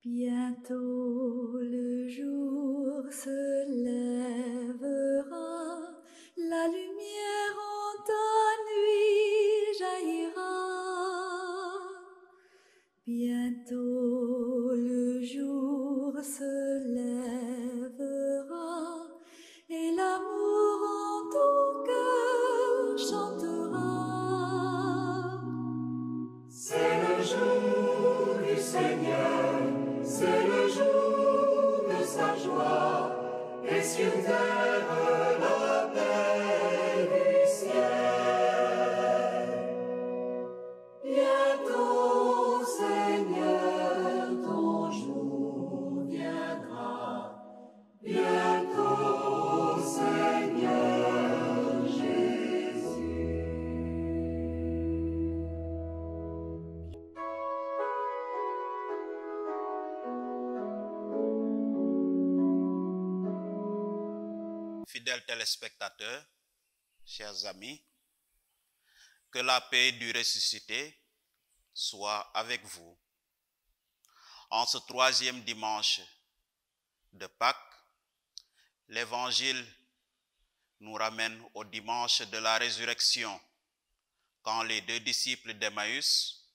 Bientôt le jour se lèvera, la lumière en ta nuit jaillira. Bientôt le jour se lèvera et l'amour en ton cœur chantera. C'est le jour du Seigneur, c'est le jour de sa joie, et sur terre la paix du ciel. Bientôt, Seigneur, ton jour viendra. Bientôt, Seigneur Jésus. Fidèles téléspectateurs, chers amis, que la paix du ressuscité soit avec vous. En ce troisième dimanche de Pâques, l'Évangile nous ramène au dimanche de la résurrection, quand les deux disciples d'Emmaüs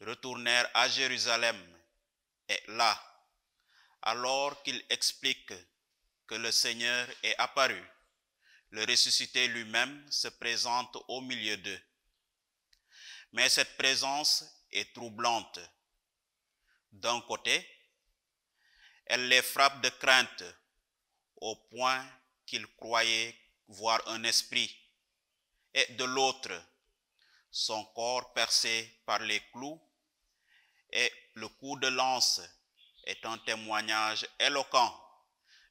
retournèrent à Jérusalem. Et là, alors qu'ils expliquent que le Seigneur est apparu, le ressuscité lui-même se présente au milieu d'eux. Mais cette présence est troublante. D'un côté, elle les frappe de crainte au point qu'ils croyaient voir un esprit, et de l'autre, son corps percé par les clous et le coup de lance est un témoignage éloquent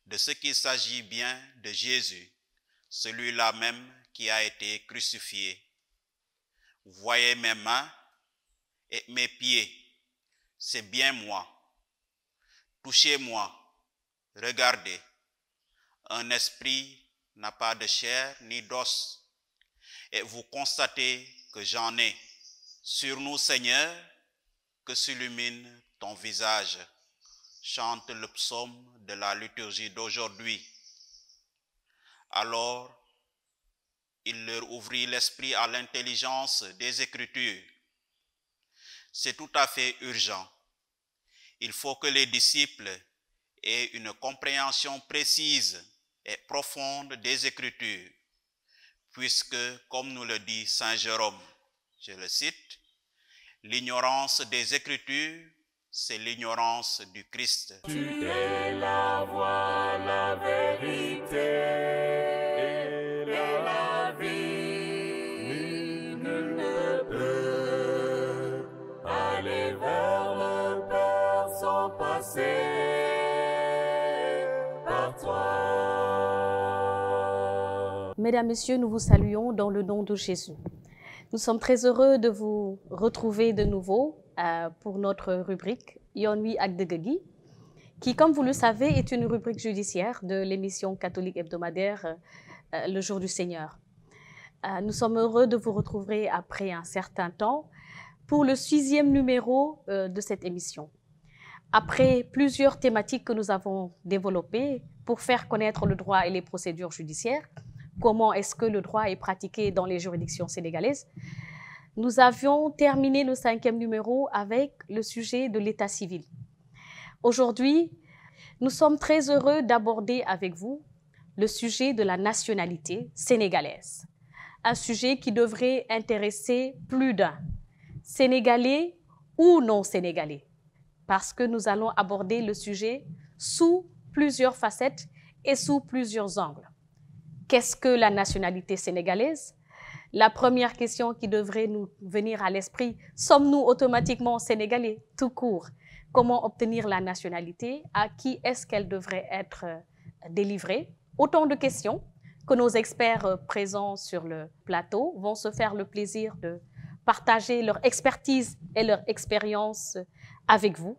de ce qu'il s'agit bien de Jésus, celui-là même qui a été crucifié. Voyez mes mains et mes pieds, c'est bien moi. Touchez-moi, regardez. Un esprit n'a pas de chair ni d'os, et vous constatez que j'en ai. Sur nous, Seigneur, que s'illumine ton visage. Chante le psaume de la liturgie d'aujourd'hui. Alors, il leur ouvrit l'esprit à l'intelligence des Écritures. C'est tout à fait urgent. Il faut que les disciples aient une compréhension précise et profonde des Écritures, puisque, comme nous le dit Saint Jérôme, je le cite, « L'ignorance des Écritures, c'est l'ignorance du Christ. » Tu es la voie, la vérité et la vie. Nul ne peut aller vers le Père sans passer par toi. Mesdames, Messieurs, nous vous saluons dans le nom de Jésus. Nous sommes très heureux de vous retrouver de nouveau pour notre rubrique Yoon wi ak Dëgg gi, qui, comme vous le savez, est une rubrique judiciaire de l'émission catholique hebdomadaire Le Jour du Seigneur. Nous sommes heureux de vous retrouver après un certain temps pour le 6e numéro de cette émission. Après plusieurs thématiques que nous avons développées pour faire connaître le droit et les procédures judiciaires, comment est-ce que le droit est pratiqué dans les juridictions sénégalaises, nous avions terminé le 5e numéro avec le sujet de l'état civil. Aujourd'hui, nous sommes très heureux d'aborder avec vous le sujet de la nationalité sénégalaise. Un sujet qui devrait intéresser plus d'un, sénégalais ou non sénégalais, parce que nous allons aborder le sujet sous plusieurs facettes et sous plusieurs angles. Qu'est-ce que la nationalité sénégalaise? La première question qui devrait nous venir à l'esprit, sommes-nous automatiquement sénégalais, tout court? Comment obtenir la nationalité? À qui est-ce qu'elle devrait être délivrée? Autant de questions que nos experts présents sur le plateau vont se faire le plaisir de partager leur expertise et leur expérience avec vous.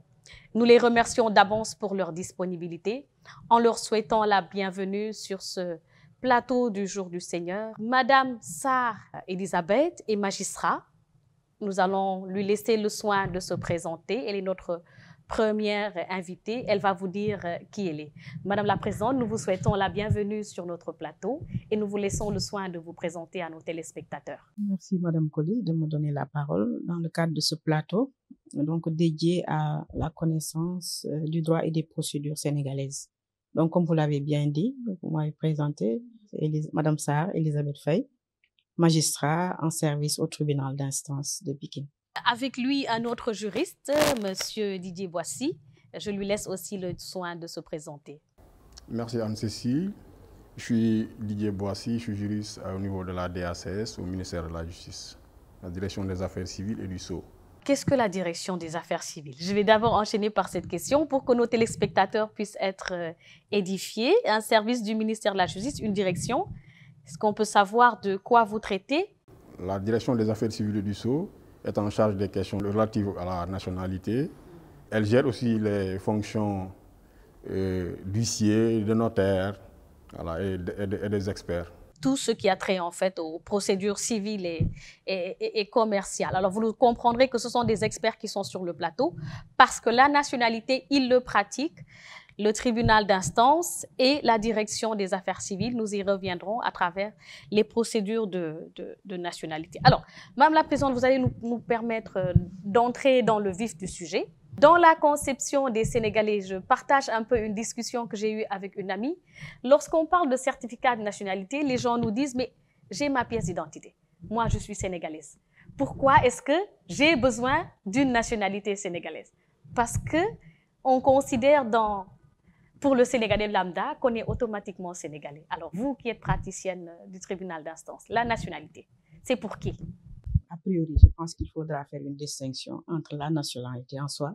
Nous les remercions d'avance pour leur disponibilité, en leur souhaitant la bienvenue sur ce plateau du Jour du Seigneur. Madame Sarr Elisabeth est magistrat. Nous allons lui laisser le soin de se présenter. Elle est notre première invitée. Elle va vous dire qui elle est. Madame la Présidente, nous vous souhaitons la bienvenue sur notre plateau et nous vous laissons le soin de vous présenter à nos téléspectateurs. Merci Madame Colli de me donner la parole dans le cadre de ce plateau, donc dédié à la connaissance du droit et des procédures sénégalaises. Donc, comme vous l'avez bien dit, vous m'avez présenté Madame Sarr Elisabeth Faye, magistrat en service au tribunal d'instance de Pikine. Avec lui, un autre juriste, Monsieur Didier Boissy. Je lui laisse aussi le soin de se présenter. Merci Anne-Cécile. Je suis Didier Boissy, je suis juriste au niveau de la DACS au ministère de la Justice, la direction des affaires civiles et du Sceau. Qu'est-ce que la direction des affaires civiles? Je vais d'abord enchaîner par cette question pour que nos téléspectateurs puissent être édifiés. Un service du ministère de la Justice, une direction. Est-ce qu'on peut savoir de quoi vous traitez? La direction des affaires civiles et du Sceau est en charge des questions relatives à la nationalité. Elle gère aussi les fonctions d'huissier, de notaire, voilà, et des experts. Tout ce qui a trait en fait aux procédures civiles et commerciales. Alors vous comprendrez que ce sont des experts qui sont sur le plateau parce que la nationalité, ils le pratiquent. Le tribunal d'instance et la direction des affaires civiles, nous y reviendrons à travers les procédures de nationalité. Alors, Madame la Présidente, vous allez nous permettre d'entrer dans le vif du sujet. Dans la conception des Sénégalais, je partage un peu une discussion que j'ai eue avec une amie. Lorsqu'on parle de certificat de nationalité, les gens nous disent « mais j'ai ma pièce d'identité. Moi, je suis sénégalaise. Pourquoi est-ce que j'ai besoin d'une nationalité sénégalaise ?» Parce qu'on considère pour le Sénégalais lambda qu'on est automatiquement sénégalais. Alors vous qui êtes praticienne du tribunal d'instance, la nationalité, c'est pour qui? A priori, je pense qu'il faudra faire une distinction entre la nationalité en soi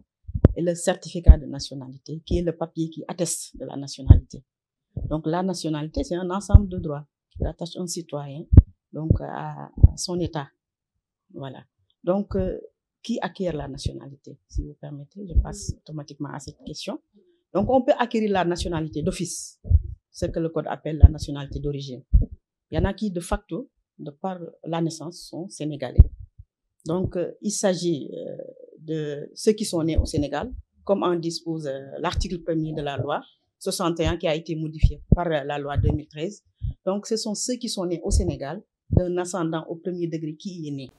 et le certificat de nationalité, qui est le papier qui atteste de la nationalité. Donc la nationalité, c'est un ensemble de droits qui rattache un citoyen donc, à son État. Voilà. Donc, qui acquiert la nationalité? Si vous permettez, je passe automatiquement à cette question. Donc, on peut acquérir la nationalité d'office, ce que le code appelle la nationalité d'origine. Il y en a qui, de facto, de par la naissance, sont sénégalais. Donc, il s'agit de ceux qui sont nés au Sénégal, comme en dispose l'article 1er de la loi 61 qui a été modifié par la loi 2013. Donc, ce sont ceux qui sont nés au Sénégal d'un ascendant au premier degré qui y est né.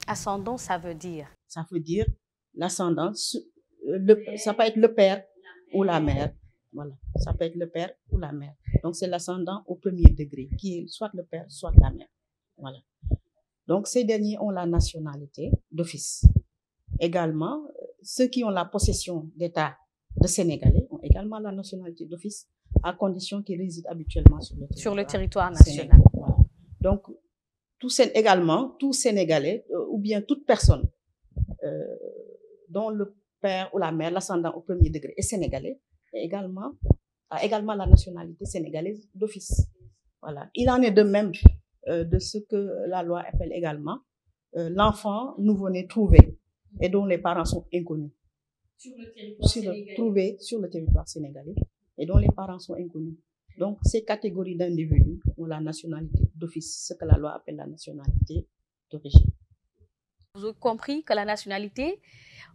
Ascendant, ça veut dire? Ça veut dire l'ascendant, ça peut être le père ou la mère. Voilà, ça peut être le père ou la mère. Donc, c'est l'ascendant au premier degré, qui est soit le père, soit la mère. Voilà. Donc, ces derniers ont la nationalité d'office. Également, ceux qui ont la possession d'état de Sénégalais ont également la nationalité d'office, à condition qu'ils résident habituellement sur le territoire national. Voilà. Donc, tout Sénégalais, ou bien toute personne dont le père ou la mère, l'ascendant au premier degré, est sénégalais, a également la nationalité sénégalaise d'office. Voilà. Il en est de même de ce que la loi appelle également l'enfant nouveau-né trouvé et dont les parents sont inconnus. Trouvé sur le territoire sénégalais et dont les parents sont inconnus. Donc, ces catégories d'individus ont la nationalité d'office, ce que la loi appelle la nationalité d'origine. Vous avez compris que la nationalité,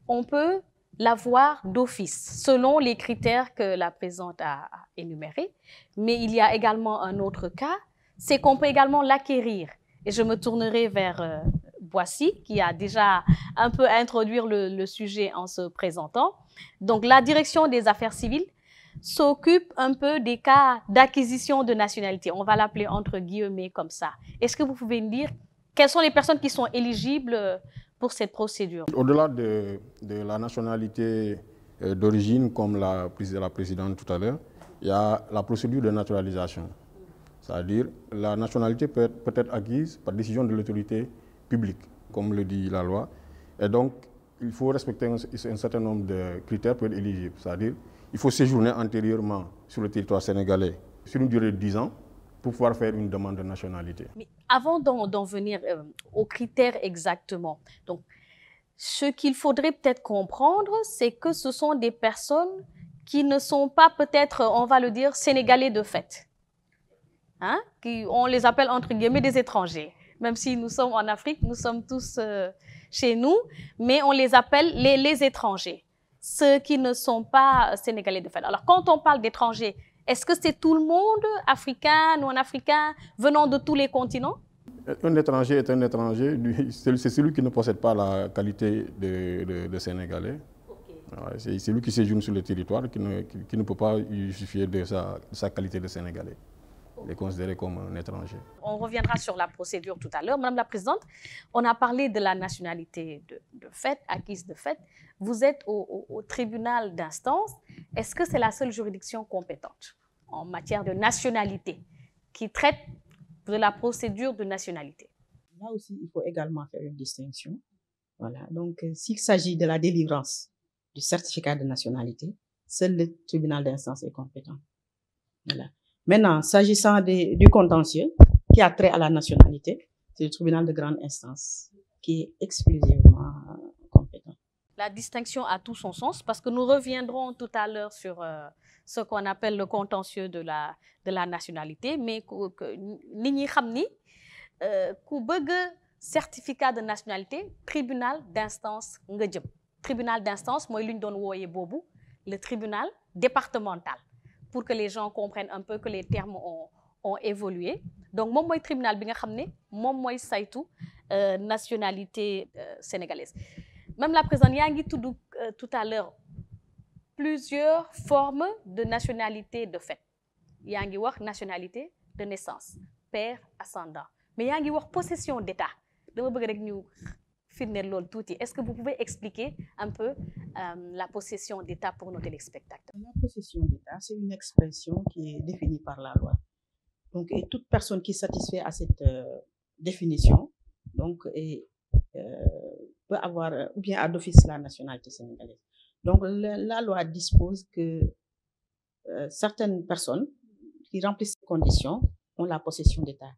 on peut l'avoir d'office, selon les critères que la présidente a énumérés. Mais il y a également un autre cas, c'est qu'on peut également l'acquérir. Et je me tournerai vers Boissy, qui a déjà un peu introduit le sujet en se présentant. Donc, la direction des affaires civiles s'occupe un peu des cas d'acquisition de nationalité. On va l'appeler entre guillemets comme ça. Est-ce que vous pouvez me dire quelles sont les personnes qui sont éligibles pour cette procédure? Au-delà de la nationalité d'origine, comme l'a précisé la présidente tout à l'heure, il y a la procédure de naturalisation. C'est-à-dire la nationalité peut être acquise par décision de l'autorité publique, comme le dit la loi. Et donc, il faut respecter un certain nombre de critères pour être éligible. C'est-à-dire il faut séjourner antérieurement sur le territoire sénégalais sur une durée de 10 ans pour pouvoir faire une demande de nationalité. Mais avant d'en venir aux critères exactement, donc, ce qu'il faudrait peut-être comprendre, c'est que ce sont des personnes qui ne sont pas peut-être, on va le dire, sénégalais de fait. Hein? On les appelle entre guillemets des étrangers. Même si nous sommes en Afrique, nous sommes tous chez nous, mais on les appelle les étrangers. ceux qui ne sont pas sénégalais de fait. Alors, quand on parle d'étrangers, est-ce que c'est tout le monde, africain, non-africain, venant de tous les continents? Un étranger est un étranger, c'est celui qui ne possède pas la qualité de Sénégalais. Okay. C'est celui qui séjourne sur le territoire, qui ne peut pas justifier de sa qualité de Sénégalais. Il est considéré comme un étranger. On reviendra sur la procédure tout à l'heure. Madame la Présidente, on a parlé de la nationalité de fait, acquise de fait. Vous êtes au tribunal d'instance. Est-ce que c'est la seule juridiction compétente en matière de nationalité qui traite de la procédure de nationalité? Là aussi, il faut également faire une distinction. Voilà. Donc, s'il s'agit de la délivrance du certificat de nationalité, seul le tribunal d'instance est compétent. Voilà. Maintenant, s'agissant du contentieux qui a trait à la nationalité, c'est le tribunal de grande instance qui est exclusivement compétent. La distinction a tout son sens parce que nous reviendrons tout à l'heure sur ce qu'on appelle le contentieux de la nationalité, mais nit ñi xam ni ku bëgg certificat de nationalité tribunal d'instance nga jëm. Tribunal d'instance mooy lu ñu doon wooyee boobu le tribunal départemental, pour que les gens comprennent un peu que les termes ont évolué. Donc moom mooy tribunal bi nga xam ne moom mooy saytu nationalité sénégalaise. Même la présidente yaa ngi tudd tout à l'heure plusieurs formes de nationalité de fait. Yaa ngi wax nationalité de naissance, père ascendant, mais yaa ngi wax possession d'État. Dama bëgg rek ñu firndeel loolu tuuti. Est-ce que vous pouvez expliquer un peu la possession d'État pour nos téléspectateurs? La possession d'État, c'est une expression qui est définie par la loi. Donc, et toute personne qui satisfait à cette définition, donc, peut avoir ou bien à d'office la nationalité sénégalaise. Donc, la loi dispose que certaines personnes qui remplissent ces conditions ont la possession d'État.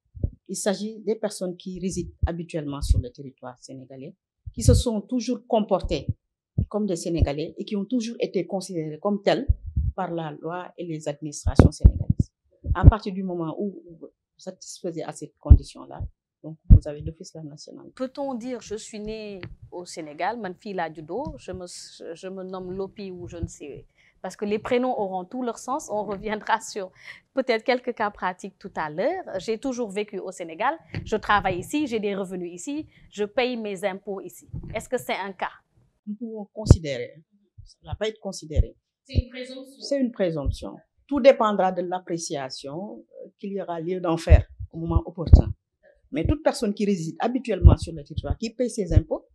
Il s'agit des personnes qui résident habituellement sur le territoire sénégalais, qui se sont toujours comportées comme des Sénégalais et qui ont toujours été considérées comme telles par la loi et les administrations sénégalaises. À partir du moment où vous satisfaisez à cette condition-là, donc vous avez d'office la nationalité. Peut-on dire je suis née au Sénégal, man fii laa juddoo, je me nomme Lopi ou je ne sais, parce que les prénoms auront tout leur sens. On reviendra sur peut-être quelques cas pratiques tout à l'heure. J'ai toujours vécu au Sénégal, je travaille ici, j'ai des revenus ici, je paye mes impôts ici. Est-ce que c'est un cas? Nous pouvons considérer, ça ne va pas être considéré. C'est une présomption. C'est une présomption. Tout dépendra de l'appréciation qu'il y aura lieu d'en faire au moment opportun. Mais toute personne qui réside habituellement sur le territoire, qui paye ses impôts,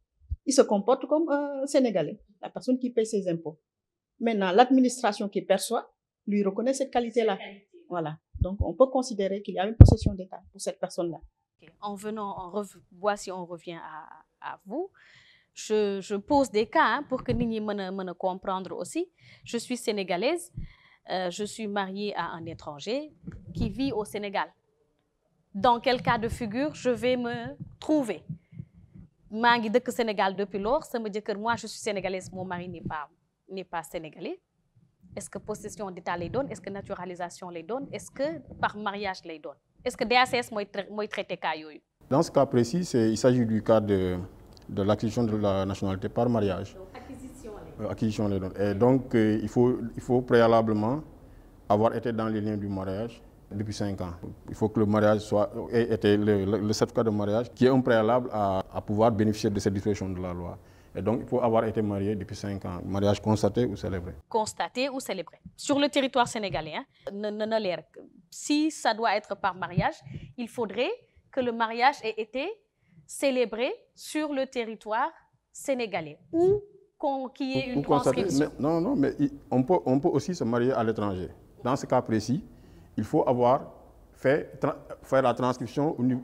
il se comporte comme un Sénégalais, la personne qui paye ses impôts. Maintenant, l'administration qui perçoit lui reconnaît cette qualité-là. Voilà. Donc, on peut considérer qu'il y a une possession d'État pour cette personne-là. Okay. Voici, on revient à vous. Je pose des cas pour que nit ñi mën a comprendre aussi. Je suis sénégalaise, je suis mariée à un étranger qui vit au Sénégal. Dans quel cas de figure je vais me trouver? Maa ngi dëkk Sénégal depuis lors, sama jëkkër, moi je suis sénégalaise, mon mari n'est pas sénégalais. Est-ce que possession d'État lay doon? Est-ce que naturalisation lay doon? Est-ce que par mariage lay doon? Est-ce que DACS mooy traité cas yooyu? Dans ce cas précis, il s'agit du cas de l'acquisition de la nationalité par mariage. Donc, acquisition lay doon. Et donc, il faut préalablement avoir été dans les liens du mariage depuis 5 ans. Il faut que le mariage ait été le certificat de mariage qui est un préalable à pouvoir bénéficier de cette disposition de la loi. Et donc, il faut avoir été marié depuis 5 ans. Mariage constaté ou célébré. Constaté ou célébré. Sur le territoire sénégalais, si ça doit être par mariage, il faudrait que le mariage ait été célébré sur le territoire sénégalais ou qu'il y ait une transcription. Non, mais on peut aussi se marier à l'étranger. Dans ce cas précis, il faut avoir faire la transcription du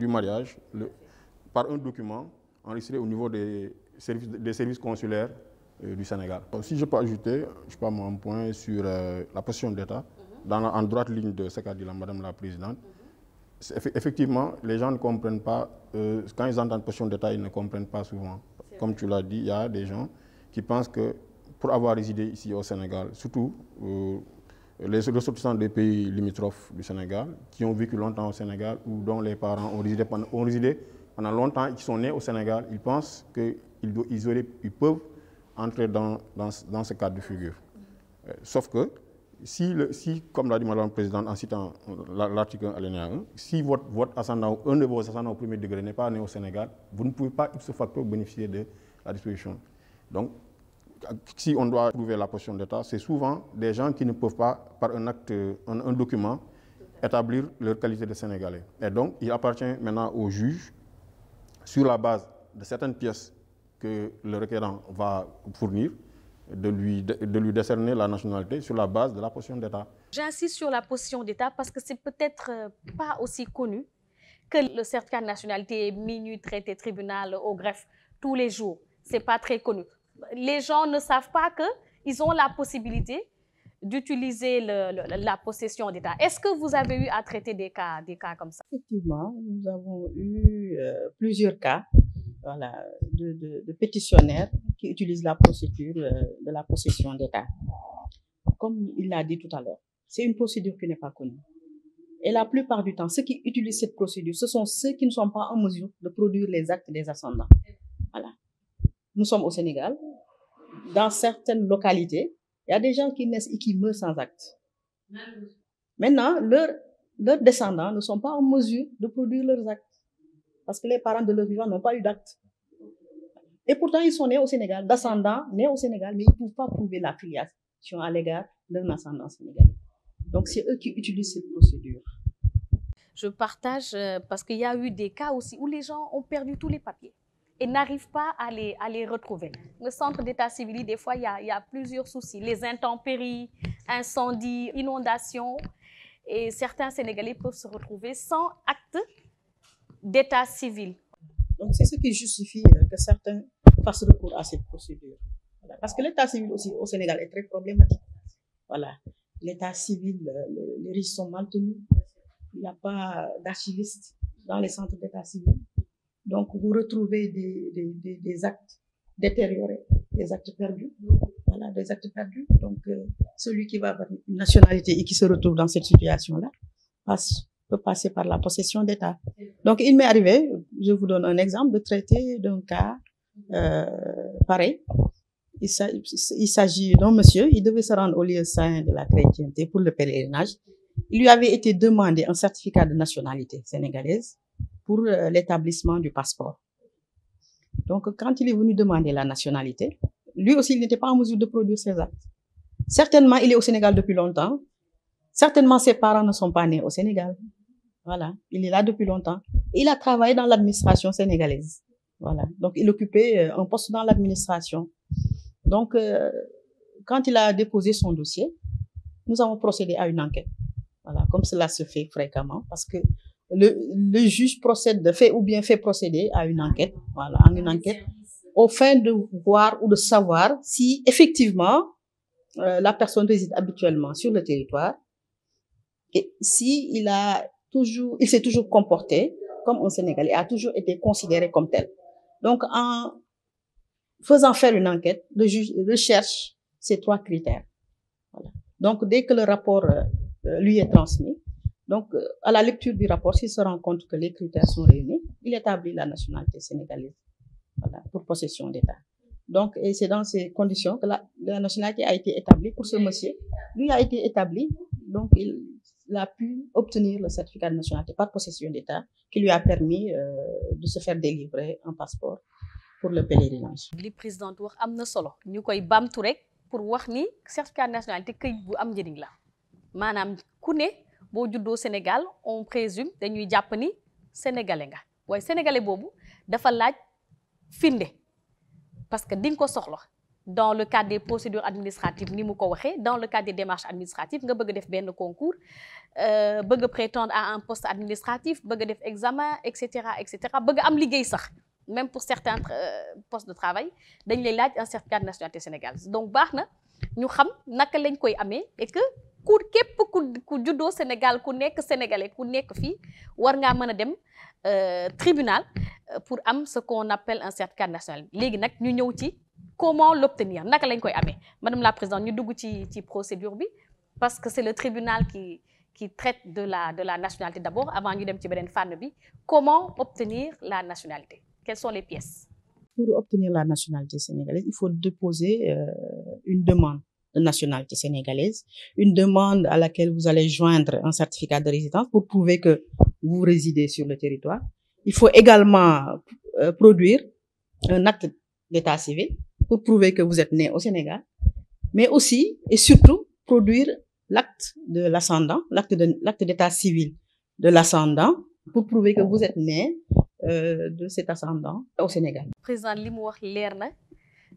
mariage par un document enregistré au niveau des services consulaires du Sénégal. Si je peux ajouter, un point sur la possession d'État, en droite ligne de ce qu'a dit Madame la Présidente. Effectivement, les gens ne comprennent pas, quand ils entendent possession d'État, ils ne comprennent pas souvent. Comme tu l'as dit, il y a des gens qui pensent que pour avoir résidé ici au Sénégal, surtout les ressortissants des pays limitrophes du Sénégal, qui ont vécu longtemps au Sénégal ou dont les parents ont résidé pendant longtemps, qui sont nés au Sénégal, ils pensent qu'ils peuvent entrer dans ce cadre de figure. Sauf que, si comme l'a dit Madame la Présidente en citant l'article 1 alinéa 1, si votre ascendant, un de vos ascendants au premier degré n'est pas né au Sénégal, vous ne pouvez pas ipso facto bénéficier de la disposition. Donc, si on doit trouver la position d'État, c'est souvent des gens qui ne peuvent pas, par un acte, un document, établir leur qualité de Sénégalais. Et donc, il appartient maintenant au juge, sur la base de certaines pièces que le requérant va fournir, de lui décerner la nationalité sur la base de la position d'État. J'insiste sur la position d'État parce que c'est peut-être pas aussi connu que le certificat de nationalité est mis, traité, tribunal, au greffe, tous les jours. C'est pas très connu. Les gens ne savent pas qu'ils ont la possibilité d'utiliser la possession d'État. Est-ce que vous avez eu à traiter des cas comme ça? Effectivement, nous avons eu plusieurs cas de pétitionnaires qui utilisent la procédure de la possession d'État. Comme il l'a dit tout à l'heure, c'est une procédure qui n'est pas connue. Et la plupart du temps, ceux qui utilisent cette procédure, ce sont ceux qui ne sont pas en mesure de produire les actes des ascendants. Voilà. Nous sommes au Sénégal. Dans certaines localités, il y a des gens qui naissent et qui meurent sans acte. Maintenant, leurs descendants ne sont pas en mesure de produire leurs actes parce que les parents de leurs vivants n'ont pas eu d'acte. Et pourtant, ils sont nés au Sénégal, d'ascendants nés au Sénégal, mais ils ne peuvent pas prouver la filiation à l'égard d'un ascendant sénégalais. Donc, c'est eux qui utilisent cette procédure. Je partage parce qu'il y a eu des cas aussi où les gens ont perdu tous les papiers et n'arrivent pas à les retrouver. Le centre d'état civil, des fois, il y a plusieurs soucis. Les intempéries, incendies, inondations. Et certains Sénégalais peuvent se retrouver sans acte d'état civil. Donc, c'est ce qui justifie que certains fassent recours à cette procédure. Voilà. Parce que l'état civil aussi au Sénégal est très problématique. Voilà. L'état civil, les registres sont mal tenus. Il n'y a pas d'archivistes dans les centres d'état civil. Donc, vous retrouvez des actes détériorés, des actes perdus. Voilà, des actes perdus. Donc, celui qui va avoir une nationalité et qui se retrouve dans cette situation-là peut passer par la possession d'État. Donc, il m'est arrivé, je vous donne un exemple, de traiter d'un cas pareil. Il s'agit d'un monsieur, il devait se rendre au lieu saint de la chrétienté pour le pèlerinage. Il lui avait été demandé un certificat de nationalité sénégalaise pour l'établissement du passeport. Donc, quand il est venu demander la nationalité, lui aussi, il n'était pas en mesure de produire ses actes. Certainement, il est au Sénégal depuis longtemps. Certainement, ses parents ne sont pas nés au Sénégal. Voilà, il est là depuis longtemps. Il a travaillé dans l'administration sénégalaise. Voilà, donc il occupait un poste dans l'administration. Donc, quand il a déposé son dossier, nous avons procédé à une enquête. Voilà, comme cela se fait fréquemment, parce que le juge fait procéder à une enquête, voilà, au fin de voir ou de savoir si effectivement la personne réside habituellement sur le territoire et si il s'est toujours comporté comme un Sénégalais, a toujours été considéré comme tel. Donc, en faisant faire une enquête, le juge recherche ces 3 critères. Voilà. Donc, dès que le rapport lui est transmis, donc, à la lecture du rapport, s'il se rend compte que les critères sont réunis, il établit la nationalité sénégalaise, voilà, pour possession d'État. Donc, et c'est dans ces conditions que la nationalité a été établie pour ce monsieur. Lui a été établi, donc il a pu obtenir le certificat de nationalité par possession d'État qui lui a permis de se faire délivrer un passeport pour le pèlerinage. li président wax am na solo ñu koy bamtu rek pour wax ni certificat de nationalité këyit bu am njëriñ la maanaam ku ne boo juddoo Sénégal on présume dañuy jàpp ni sénégalais nga waaye sénégalais boobu dafa laaj firnde parce que di nga ko soxla dans le cadre des procédures administratives ni mu ko waxee dans le cadre des démarches administratives nga bëgg def benn concours bëgg prétendre à un poste administratif bëgg def examen et cetera bëgg am liggéey sax même pour certains postes de travail dañ lay laaj un certificat de nationalité sénégalaise donc baax na ñu xam naka lañ koy amee et que képp ku juddoo Sénégal ku nekk sénégalais ku nekk fii war ngaa mën a dem tribunal pour am ce qu'on appelle un certificat de nationalité léegi nag ñu ñëw ci comment l'obtenir naka lañ koy amee madame la présidente ñu dugg ci procédure bi parce que c'est le tribunal qui qui traite de la nationalité d'abord, avant ñu dem ci beneen fànn bi. Comment obtenir la nationalité? Quelles sont les pièces? Pour obtenir la nationalité sénégalaise, il faut déposer une demande de nationalité sénégalaise, une demande à laquelle vous allez joindre un certificat de résidence pour prouver que vous résidez sur le territoire. Il faut également produire un acte d'état civil pour prouver que vous êtes né au Sénégal, mais aussi et surtout produire l'acte de l'ascendant, l'acte d'état civil de l'ascendant pour prouver que vous êtes né de cet ascendant au Sénégal. Président li mu wax leer na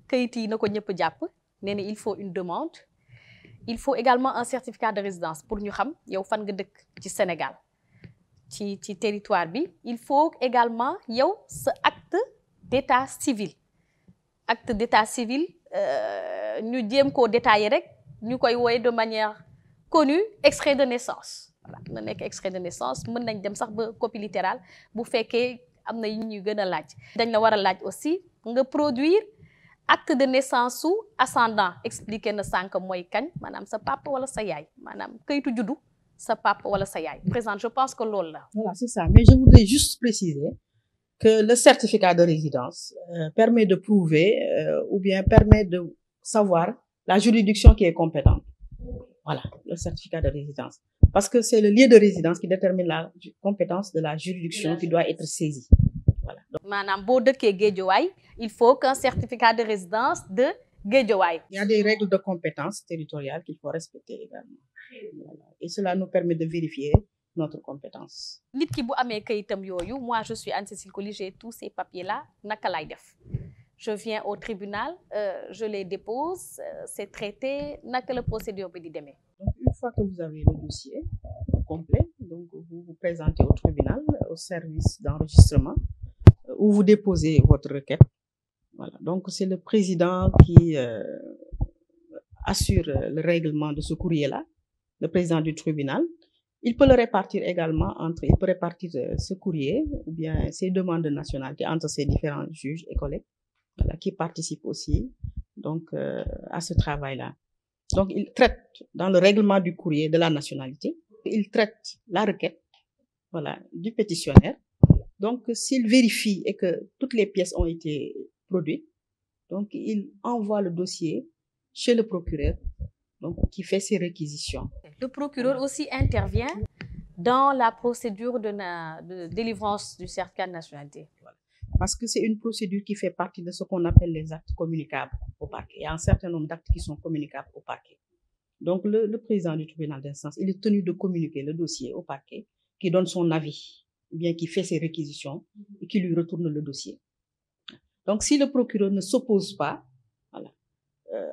kayit yi na ko ñëpp jàpp nee na il faut une demande, il faut également un certificat de résidence pour ñu xam yow fan nga dëkk ci Sénégal ci territoire bi. Il faut également yow sa acte d'état civil. Acte d'état civil ñu jéem koo détailler rek ñu koy wooye de manière connue extrait de naissance. Voilà na nekk extrait de naissance, mën nañ dem sax ba copie littérale bu fekkee am na yi ñu gën a laaj. Dañ la war a laaj aussi nga produire acte de naissance su ascendant, expliqué na sànq mooy kañ, maanaam sa papa wala sa yaay, maanaam kayitu juddu sa papa wala sa yaay. Président, je pense que loolu la. Voilà, c'est ça. Mais je voudrais juste préciser que le certificat de résidence permet de prouver ou bien permet de savoir la juridiction qui est compétente. Voilà, le certificat de résidence. Parce que c'est le lieu de résidence qui détermine la compétence de la juridiction qui doit être saisie. Voilà. Maanaam boo dëkkee Guédiawaye, il faut qu'un certificat de résidence de Guédiawaye. Il y a des règles de compétence territoriale qu'il faut respecter également. Voilà. Et cela nous permet de vérifier notre compétence. Nit ki bu amee kayitam yooyu, moi je suis Anne-Cécile Coly, j'ai tous ces papiers-là, naka lay def? Je viens au tribunal, je les dépose, c'est traité, naka la procédure bi di demee? Donc une fois que vous avez le dossier complet, donc vous vous présentez au tribunal, au service d'enregistrement, où vous déposez votre requête. Voilà. Donc c'est le président qui assure le règlement de ce courrier-là, le président du tribunal. Il peut le répartir également il peut répartir ce courrier ou bien ces demandes de nationalité entre ces différents juges et collègues, voilà, qui participent aussi donc à ce travail-là. Donc il traite dans le règlement du courrier de la nationalité, il traite la requête, voilà, du pétitionnaire. Donc s'il vérifie et que toutes les pièces ont été produites, donc il envoie le dossier chez le procureur, donc qui fait ses réquisitions. Le procureur aussi intervient dans la procédure de délivrance du certificat de nationalité. Voilà. Parce que c'est une procédure qui fait partie de ce qu'on appelle les actes communicables au parquet. Il y a un certain nombre d'actes qui sont communicables au parquet. Donc le président du tribunal d'instance, il est tenu de communiquer le dossier au parquet, qui donne son avis, ou bien qui fait ses réquisitions et qui lui retourne le dossier. Donc si le procureur ne s'oppose pas, voilà,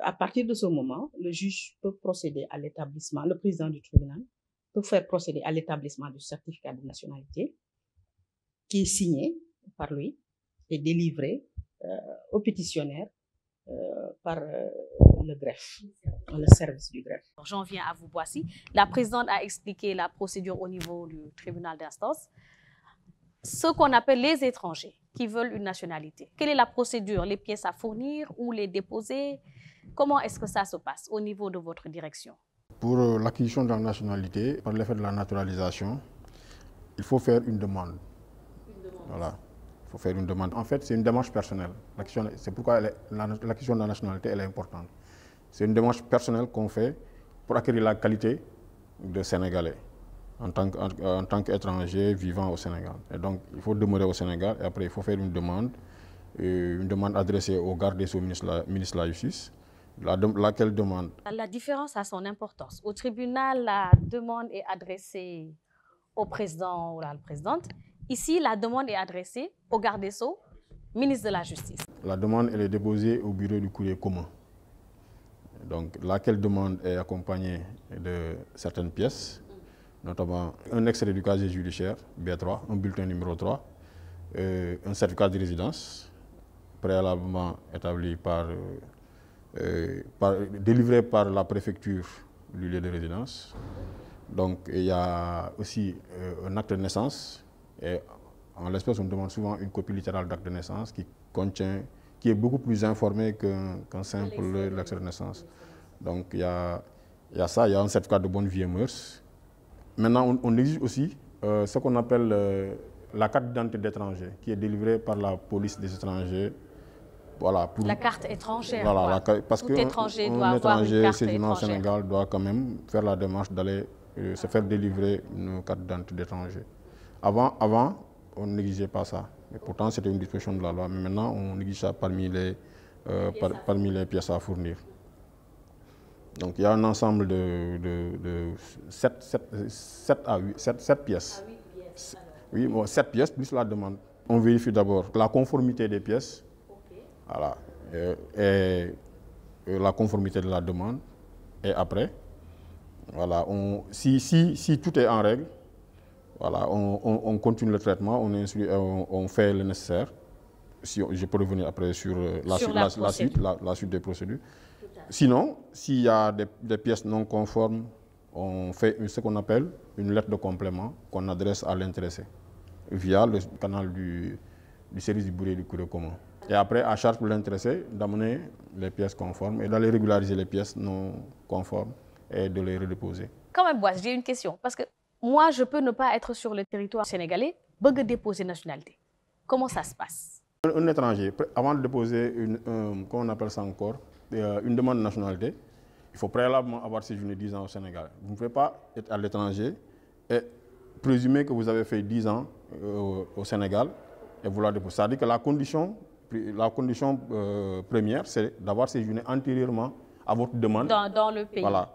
à partir de ce moment, le juge peut procéder à l'établissement, le président du tribunal peut faire procéder à l'établissement du certificat de nationalité qui est signé par lui et délivré au pétitionnaire par le greffe, le service du greffe. J'en viens à vous, Boissy. La présidente a expliqué la procédure au niveau du tribunal d'instance. Ce qu'on appelle les étrangers qui veulent une nationalité. Quelle est la procédure? Les pièces à fournir ou les déposer? Comment est-ce que ça se passe au niveau de votre direction? Pour l'acquisition de la nationalité, par l'effet de la naturalisation, il faut faire une demande. Voilà. Il faut faire une demande. En fait, c'est une démarche personnelle. C'est pourquoi l'acquisition de la nationalité elle est importante. C'est une démarche personnelle qu'on fait pour acquérir la qualité de Sénégalais en tant qu'étranger vivant au Sénégal. Et donc, il faut demeurer au Sénégal et après, il faut faire une demande adressée au garde des Sceaux, ministre de la Justice, laquelle demande. La différence a son importance. Au tribunal, la demande est adressée au président ou à la présidente. Ici, la demande est adressée au garde des Sceaux, ministre de la Justice. La demande elle est déposée au bureau du courrier commun. Donc, laquelle demande est accompagnée de certaines pièces, notamment un extrait du casier judiciaire, B3, un bulletin numéro 3, un certificat de résidence, préalablement établi délivré par la préfecture du lieu de résidence. Donc, il y a aussi un acte de naissance. Et en l'espèce, on demande souvent une copie littérale d'acte de naissance qui est beaucoup plus informé qu'un simple extrait de naissance. Donc il y a ça, il y a un certificat de bonne vie et mœurs, Maintenant, on exige aussi ce qu'on appelle la carte d'identité d'étranger, qui est délivrée par la police des étrangers. Voilà, la carte étrangère. Voilà, parce tout que étranger doit un avoir une carte séjournant au étrangère. Sénégal doit quand même faire la démarche d'aller se faire délivrer une carte d'identité d'étranger. Avant, on n'exigeait pas ça. Mais pourtant, c'était une disposition de la loi. Mais maintenant, on exige ça parmi les pièces à fournir. Donc, il y a un ensemble de 7 pièces. Oui, bon, 7 pièces plus la demande. On vérifie d'abord la conformité des pièces. Voilà. Et la conformité de la demande. Et après, voilà, si tout est en règle, voilà, on continue le traitement, on fait le nécessaire. Si je peux revenir après sur la suite des procédures. Sinon, s'il y a des pièces non conformes, on fait ce qu'on appelle une lettre de complément qu'on adresse à l'intéressé via le canal du service du bureau du courrier commun. Et après, à charge pour l'intéressé d'amener les pièces conformes et d'aller régulariser les pièces non conformes et de les redéposer. Quand même, Boisse, j'ai une question. Parce que moi, je peux ne pas être sur le territoire sénégalais, bëgg déposer nationalité. Comment ça se passe? Un étranger, avant de déposer comment on appelle ça encore, une demande de nationalité, il faut préalablement avoir séjourné 10 ans au Sénégal. Vous ne pouvez pas être à l'étranger et présumer que vous avez fait 10 ans au Sénégal et vouloir déposer. C'est-à-dire que la condition première, c'est d'avoir séjourné antérieurement à votre demande. Dans le pays. Voilà.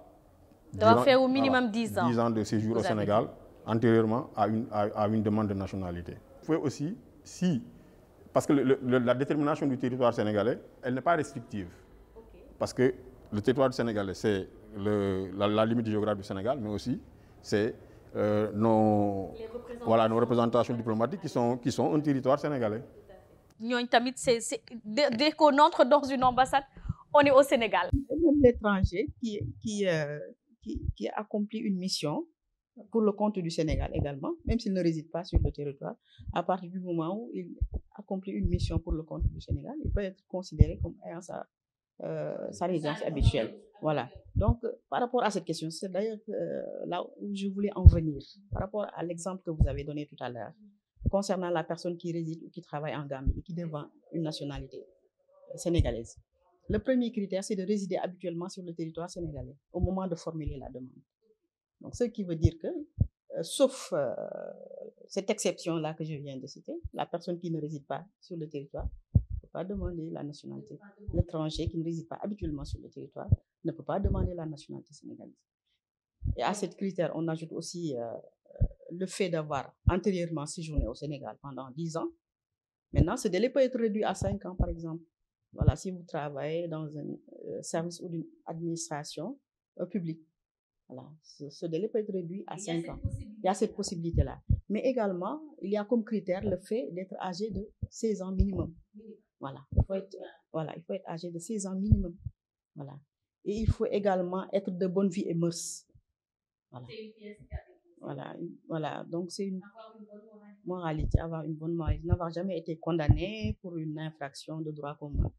Doit faire au minimum 10 ans. 10 ans de séjour au Sénégal, antérieurement à une demande de nationalité. Vous pouvez aussi, parce que la détermination du territoire sénégalais, elle n'est pas restrictive. Parce que le territoire sénégalais, c'est la limite géographique du Sénégal, mais aussi c'est nos représentations diplomatiques qui sont un territoire sénégalais. Dès qu'on entre dans une ambassade, on est au Sénégal. Même l'étranger qui accomplit une mission pour le compte du Sénégal également, même s'il ne réside pas sur le territoire, à partir du moment où il accomplit une mission pour le compte du Sénégal, il peut être considéré comme ayant sa résidence habituelle. Voilà. Donc, par rapport à cette question, c'est d'ailleurs là où je voulais en venir, par rapport à l'exemple que vous avez donné tout à l'heure, concernant la personne qui réside ou qui travaille en Gambie et qui devient une nationalité sénégalaise. Le premier critère, c'est de résider habituellement sur le territoire sénégalais au moment de formuler la demande. Donc, ce qui veut dire que, sauf cette exception-là que je viens de citer, la personne qui ne réside pas sur le territoire ne peut pas demander la nationalité. L'étranger qui ne réside pas habituellement sur le territoire ne peut pas demander la nationalité sénégalaise. Et à ce critère, on ajoute aussi le fait d'avoir antérieurement séjourné au Sénégal pendant 10 ans. Maintenant, ce délai peut être réduit à 5 ans, par exemple. Voilà, si vous travaillez dans un service ou d'une administration publique. Voilà, ce délai peut être réduit à 5 ans. Il y a cette possibilité-là. Mais également, il y a comme critère le fait d'être âgé de 16 ans minimum. Voilà, il faut être âgé de 16 ans minimum. Voilà. Et il faut également être de bonne vie et mœurs. Voilà. Donc c'est une moralité, avoir une bonne moralité, n'avoir jamais été condamné pour une infraction de droit commun.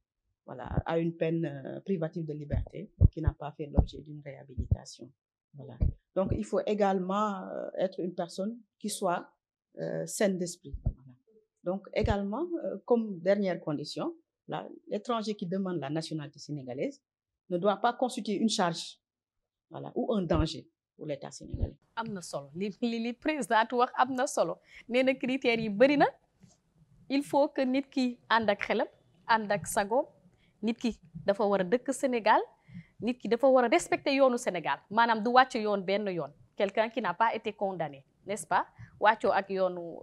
Voilà, à une peine privative de liberté qui n'a pas fait l'objet d'une réhabilitation. Voilà. Donc, il faut également être une personne qui soit saine d'esprit. Voilà. Donc, également, comme dernière condition, l'étranger qui demande la nationalité sénégalaise ne doit pas constituer une charge, voilà, ou un danger pour l'État sénégalais. Amna solo li président wax amna solo néna critères yi bari na il faut que nit ki and ak xelam and ak sago nit ki dafa wara dëkk Sénégal nit ki dafa wara respecter yoonu Sénégal manam du wacc yoon ben yoon quelqu'un qui n'a pas été condamné n'est-ce pas waccio ak yoonu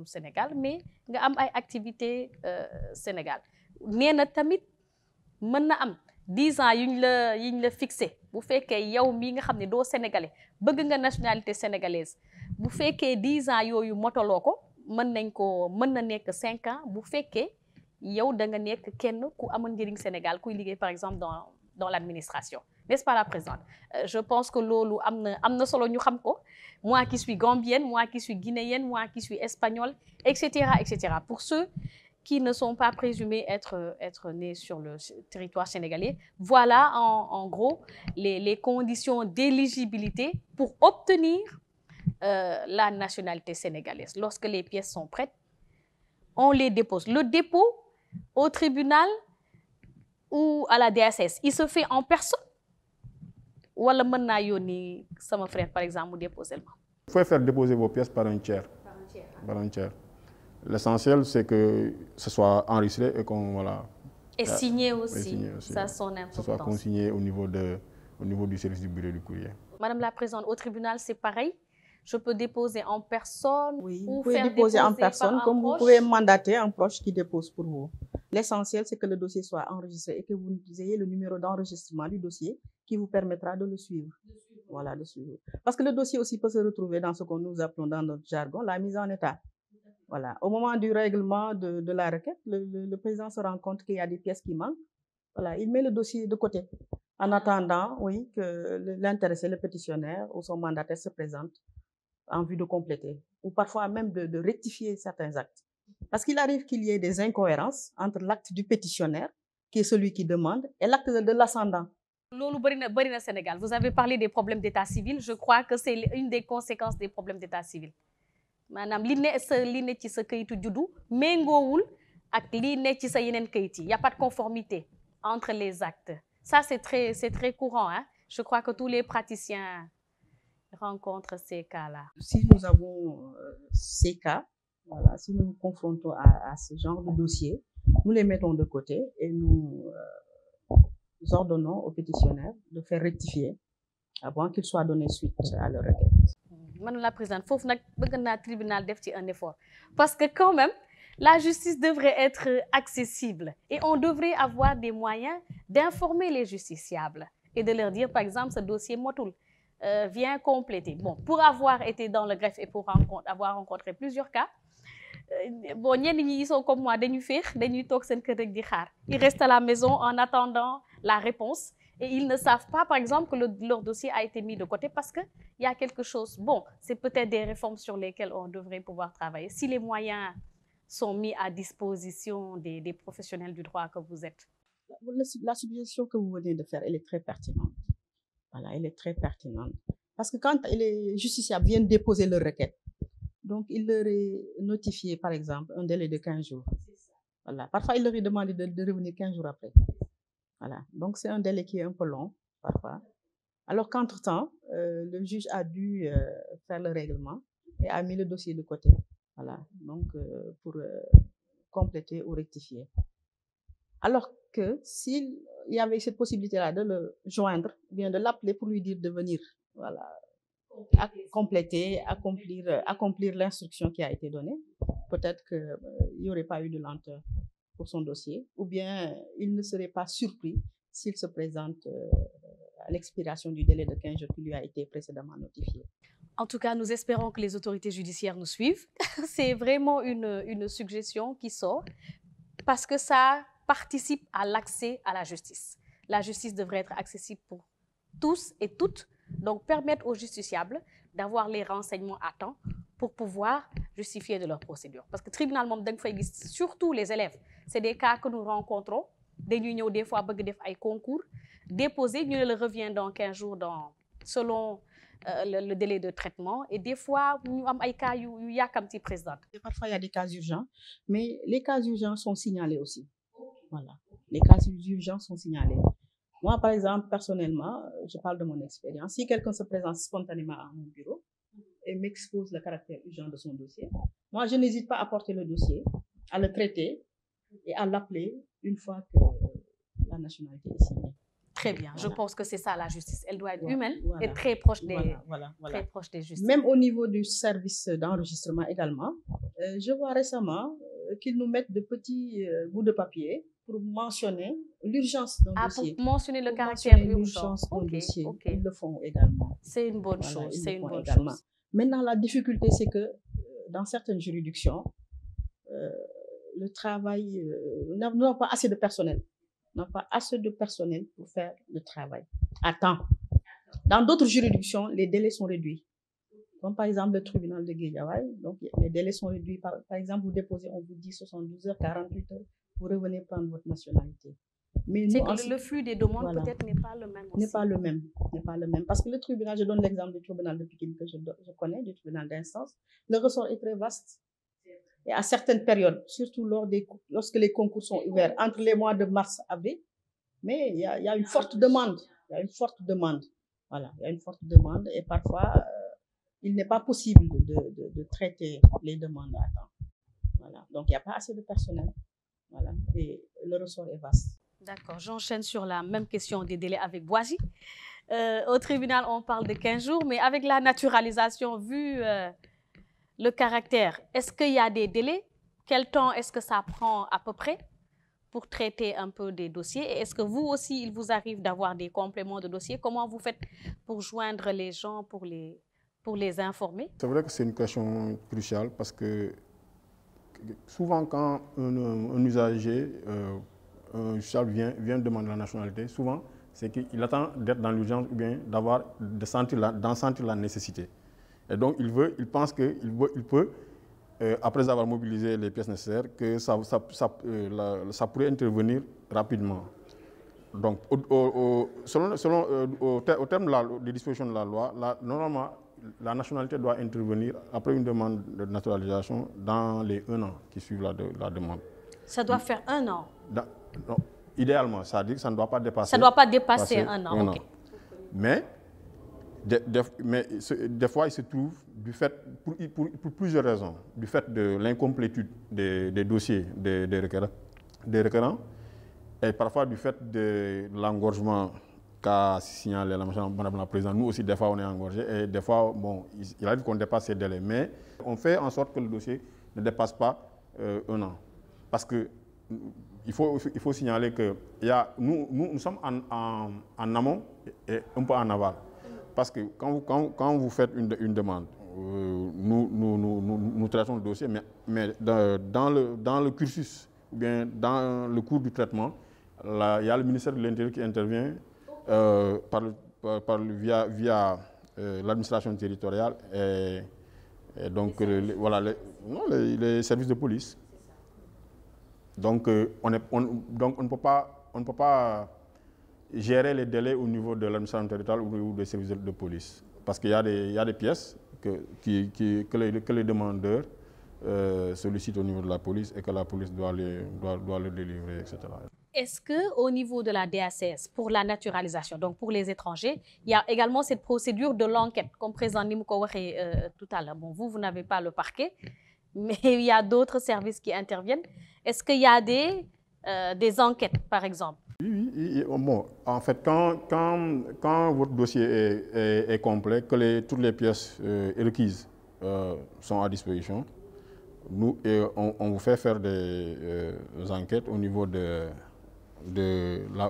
Sénégal mais nga am ay activités Sénégal néna tamit mën na am 10 ans yiñ la fixé bu féké yow mi nga xamné do sénégalais bëgg nga nationalité sénégalaise bu féké 10 ans yoyu motoloko mën na nek 5 ans bu féké yow da nga nek kenn ku amul njëriñ Sénégal kuy liggéey par exemple dans l'administration, n'est-ce pas la présidente? Je pense que lolu amna solo ñu xam ko, moi qui suis gambienne, moi qui suis guinéenne, moi qui suis espagnole, etc. Pour ceux qui ne sont pas présumés être nés sur le territoire sénégalais. Voilà en gros les conditions d'éligibilité pour obtenir la nationalité sénégalaise. Lorsque les pièces sont prêtes, on les dépose. Le dépôt au tribunal ou à la DSS, il se fait en personne. Ou alors, mon frère, par exemple, déposer. Vous pouvez faire déposer vos pièces par un tiers. Par un tiers. L'essentiel, c'est que ce soit enregistré et qu'on voilà. Et signé aussi. Signé aussi. Ça a son importance. Que ce soit consigné au niveau du service du bureau du courrier. Madame la Présidente, au tribunal, c'est pareil. Je peux déposer en personne. Oui, ou vous pouvez faire déposer en personne, comme vous pouvez mandater un proche qui dépose pour vous. L'essentiel, c'est que le dossier soit enregistré et que vous ayez le numéro d'enregistrement du dossier qui vous permettra de le suivre. Voilà, de suivre. Parce que le dossier aussi peut se retrouver dans ce que nous appelons dans notre jargon la mise en état. Voilà. Au moment du règlement de la requête, le président se rend compte qu'il y a des pièces qui manquent. Voilà, il met le dossier de côté. En attendant, oui, que l'intéressé, le pétitionnaire ou son mandataire se présente en vue de compléter. Ou parfois même de rectifier certains actes. Parce qu'il arrive qu'il y ait des incohérences entre l'acte du pétitionnaire, qui est celui qui demande, et l'acte de l'ascendant. Lolo Barina Sénégal, vous avez parlé des problèmes d'état civil. Je crois que c'est une des conséquences des problèmes d'état civil. Madame, li ne ci sa kayitu juddu méngoowul ak li ne ci sa yeneen kayit yi. Il n'y a pas de conformité entre les actes. Ça, c'est très courant. Hein? Je crois que tous les praticiens rencontrent ces cas-là. Si nous avons ces cas, voilà, si nous nous confrontons à ce genre de dossier, nous les mettons de côté et nous ordonnons aux pétitionnaires de faire rectifier avant qu'il soit donné suite à leur requête. Madame la Présidente, il faut que le tribunal fasse un effort. Parce que quand même, la justice devrait être accessible et on devrait avoir des moyens d'informer les justiciables et de leur dire, par exemple, ce dossier motul vient compléter. Bon, pour avoir été dans le greffe et pour avoir rencontré plusieurs cas, bon, ils sont comme moi, ils restent à la maison en attendant la réponse. Et ils ne savent pas, par exemple, que leur dossier a été mis de côté parce qu'il y a quelque chose. Bon, c'est peut-être des réformes sur lesquelles on devrait pouvoir travailler. Si les moyens sont mis à disposition des professionnels du droit que vous êtes. La suggestion que vous venez de faire, elle est très pertinente. Voilà, elle est très pertinente. Parce que quand les justiciables viennent déposer leur requête, donc il leur est notifié, par exemple, un délai de 15 jours. Voilà. Parfois, il leur est demandé de revenir 15 jours après. Voilà. Donc, c'est un délai qui est un peu long, parfois. Alors qu'entre-temps, le juge a dû faire le règlement et a mis le dossier de côté. Voilà. Donc, pour compléter ou rectifier. Alors que s'il y avait cette possibilité-là de le joindre, bien de l'appeler pour lui dire de venir, voilà, compléter, accomplir l'instruction qui a été donnée, peut-être qu'il n'y aurait pas eu de lenteur pour son dossier, ou bien il ne serait pas surpris s'il se présente à l'expiration du délai de 15 jours qui lui a été précédemment notifié. En tout cas, nous espérons que les autorités judiciaires nous suivent. C'est vraiment une suggestion qui sort parce que ça participe à l'accès à la justice. La justice devrait être accessible pour tous et toutes, donc permettre aux justiciables d'avoir les renseignements à temps pour pouvoir justifier de leur procédure. Parce que le tribunal, surtout les élèves, c'est des cas que nous rencontrons. Des fois, des concours déposés, nous le revient dans 15 jours selon le délai de traitement. Et des fois, nous avons des cas où il y a comme petit président. Parfois, il y a des cas urgents, mais les cas urgents sont signalés aussi. Voilà. Les cas urgents sont signalés. Moi, par exemple, personnellement, je parle de mon expérience. Si quelqu'un se présente spontanément à mon bureau et m'expose le caractère urgent de son dossier, moi, je n'hésite pas à porter le dossier, à le traiter et à l'appeler une fois que la nationalité est signée. Très bien. Voilà. Je pense que c'est ça la justice. Elle doit être humaine et très proche des justices. Même au niveau du service d'enregistrement également, je vois récemment qu'ils nous mettent de petits bouts de papier pour mentionner l'urgence d'un dossier. Pour mentionner le caractère urgent d'un dossier. Ils le font également. C'est une bonne chose. C'est une bonne chose. Maintenant, la difficulté, c'est que dans certaines juridictions, le travail n'a pas assez de personnel. N'a pas assez de personnel pour faire le travail à temps. Dans d'autres juridictions, les délais sont réduits. Comme par exemple le tribunal de Guédiawaye, donc les délais sont réduits. Par exemple, vous déposez, on vous dit 72 heures, 48 heures, vous revenez prendre votre nationalité. Mais c'est que le flux des demandes peut-être n'est pas le même aussi. N'est pas le même. Parce que le tribunal, je donne l'exemple du tribunal de Pikine que je connais, du tribunal d'instance, le ressort est très vaste. Et à certaines périodes, surtout lorsque les concours sont ouverts, entre les mois de mars et avril, mais il y a une forte demande. Voilà, il y a une forte demande et parfois, il n'est pas possible de traiter les demandes à temps. Voilà, donc il n'y a pas assez de personnel. Voilà, et le ressort est vaste. D'accord, j'enchaîne sur la même question des délais avec Boisy. Au tribunal, on parle de 15 jours, mais avec la naturalisation, vu le caractère, est-ce qu'il y a des délais? Quel temps est-ce que ça prend à peu près pour traiter un peu des dossiers? Et est-ce que vous aussi, il vous arrive d'avoir des compléments de dossiers? Comment vous faites pour joindre les gens, pour les informer? C'est vrai que c'est une question cruciale parce que souvent quand un usager un justiciable vient demander la nationalité, souvent, c'est qu'il attend d'être dans l'urgence ou bien d'en sentir la nécessité. Et donc, il pense qu'il peut, après avoir mobilisé les pièces nécessaires, que ça pourrait intervenir rapidement. Donc, au terme des dispositions de la loi, normalement, la nationalité doit intervenir après une demande de naturalisation dans les 1 an qui suivent la demande. Ça doit faire 1 an? Non, idéalement, ça veut dire que ça ne doit pas dépasser. Ça ne doit pas dépasser 1 an, ok. Mais des fois, il se trouve, pour plusieurs raisons, du fait de l'incomplétude des dossiers des requérants, et parfois du fait de l'engorgement qu'a signalé Madame la Présidente. Nous aussi, des fois, on est engorgé et des fois, bon, il arrive qu'on dépasse ces délais. Mais on fait en sorte que le dossier ne dépasse pas 1 an. Parce que il faut signaler que nous sommes en amont et un peu en aval. Parce que quand vous faites une demande, nous traitons le dossier, mais dans le cursus, ou bien dans le cours du traitement, il y a le ministère de l'Intérieur qui intervient via l'administration territoriale et donc les services de police. Donc, on ne peut pas gérer les délais au niveau de l'administration territoriale ou des services de police. Parce qu'il y a des pièces que les demandeurs sollicitent au niveau de la police et que la police doit le délivrer, etc. Est-ce qu'au niveau de la DACS, pour la naturalisation, donc pour les étrangers, il y a également cette procédure de l'enquête, comme président Nimko tout à l'heure. Bon, vous n'avez pas le parquet, mais il y a d'autres services qui interviennent. Est-ce qu'il y a des enquêtes, par exemple? Oui. Bon, en fait, quand votre dossier est complet, que toutes les pièces requises sont à disposition, on vous fait faire des enquêtes au niveau de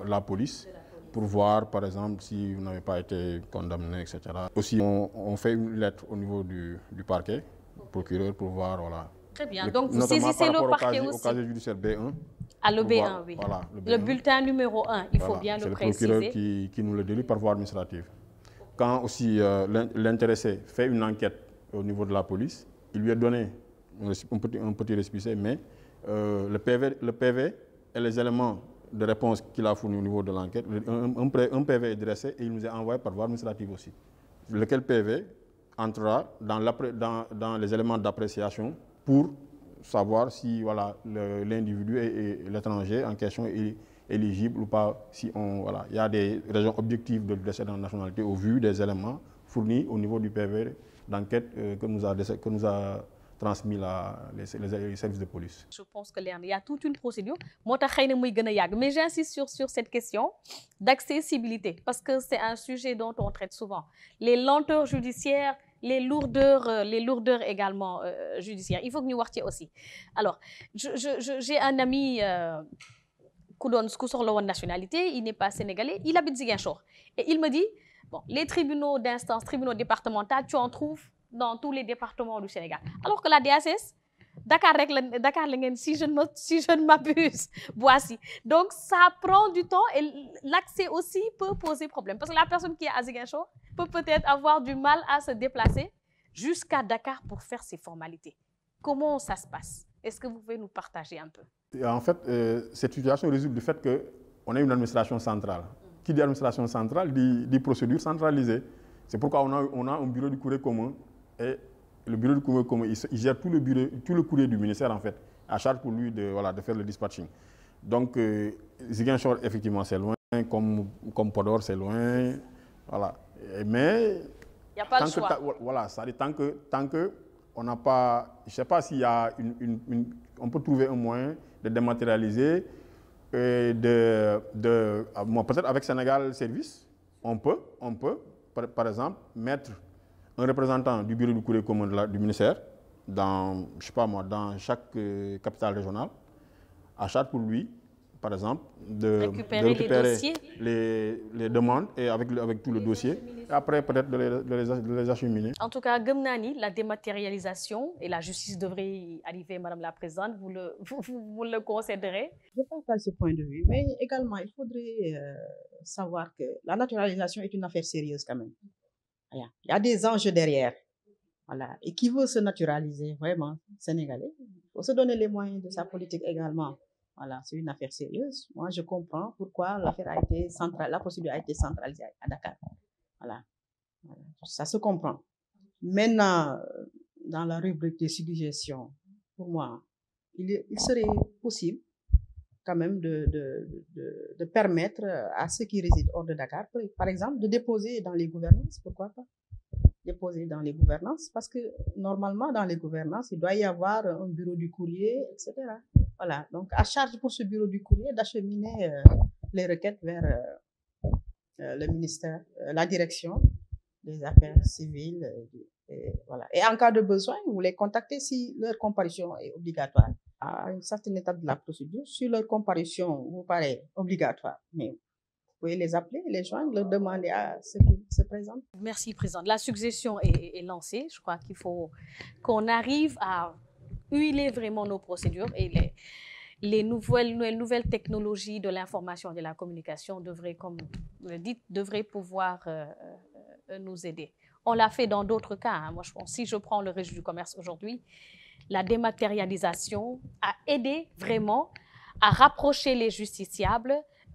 la police pour voir, par exemple, si vous n'avez pas été condamné, etc. Aussi, on fait une lettre au niveau du parquet, procureur, pour voir, voilà. Très bien. Donc, vous saisissez le parquet aussi. Au casier judiciaire B1. Ah, le B1, voir, oui. Voilà, le bulletin numéro 1, il faut bien le préciser. C'est le procureur qui nous le délivre par voie administrative. Quand aussi l'intéressé fait une enquête au niveau de la police, il lui est donné un petit récépissé, mais le PV et les éléments de réponse qu'il a fournis au niveau de l'enquête, un PV est dressé et il nous est envoyé par voie administrative aussi. Lequel PV entrera dans les éléments d'appréciation pour savoir si voilà, l'individu et l'étranger en question est éligible ou pas. Si il y a des raisons objectives de décès dans la nationalité au vu des éléments fournis au niveau du PV d'enquête que nous a transmis les services de police. Je pense qu'il y a toute une procédure. Mais j'insiste sur cette question d'accessibilité parce que c'est un sujet dont on traite souvent. Les lenteurs judiciaires, les lourdeurs également judiciaires. Il faut que nous voir aussi. Alors, j'ai un ami qui sort la nationalité, il n'est pas sénégalais, il habite Ziguinchor. Et il me dit, bon, les tribunaux d'instance, tribunaux départementaux, tu en trouves dans tous les départements du Sénégal. Alors que la DACS, Dakar, si je ne m'abuse, voici. Donc, ça prend du temps et l'accès aussi peut poser problème. Parce que la personne qui est à Ziguinchor peut peut-être avoir du mal à se déplacer jusqu'à Dakar pour faire ces formalités. Comment ça se passe? Est-ce que vous pouvez nous partager un peu? Et en fait, cette situation résulte du fait qu'on a une administration centrale. Qui dit administration centrale dit procédure centralisée. C'est pourquoi on a un bureau du courrier commun. Et le bureau du courrier commun, il gère tout le courrier du ministère, en fait, à charge pour lui de faire le dispatching. Donc, Ziguinchor, effectivement, c'est loin, comme Podor, c'est loin. Voilà. Mais il n'y a pas le choix. Voilà, ça dit tant que on n'a pas, je ne sais pas s'il y a on peut trouver un moyen de dématérialiser, peut-être avec Sénégal Service, on peut, par exemple, mettre un représentant du bureau du courrier commun du ministère dans, je sais pas moi, dans chaque capitale régionale, à charge pour lui, par exemple, de récupérer les demandes et avec tout le dossier, et après peut-être de les acheminer. En tout cas, Gumnani, la dématérialisation et la justice devraient y arriver, Madame la Présidente, vous le concéderez? Je partage ce point de vue, mais également, il faudrait savoir que la naturalisation est une affaire sérieuse quand même. Il y a des enjeux derrière. Voilà. Et qui veut se naturaliser vraiment sénégalais, il faut se donner les moyens de sa politique également. Voilà, c'est une affaire sérieuse. Moi, je comprends pourquoi la procédure a été centralisée à Dakar. Voilà. Ça se comprend. Maintenant, dans la rubrique de suggestions, pour moi, il serait possible quand même de permettre à ceux qui résident hors de Dakar, par exemple, de déposer dans les gouvernances, pourquoi pas? Déposer dans les gouvernances, parce que normalement, dans les gouvernances, il doit y avoir un bureau du courrier, etc. Voilà, donc à charge pour ce bureau du courrier d'acheminer les requêtes vers le ministère, la direction des affaires civiles. Voilà. Et en cas de besoin, vous les contactez si leur comparution est obligatoire. À une certaine étape de la procédure, si leur comparution vous paraît obligatoire, mais vous pouvez les appeler, les joindre, leur demander à ce qu'ils se présentent. Merci, Présidente. La suggestion est lancée. Je crois qu'il faut qu'on arrive à huiler vraiment nos procédures et les nouvelles technologies de l'information et de la communication devraient, comme vous le dites, devraient pouvoir nous aider. On l'a fait dans d'autres cas. Hein. Moi, je pense, si je prends le registre du commerce aujourd'hui, la dématérialisation a aidé vraiment à rapprocher les justiciables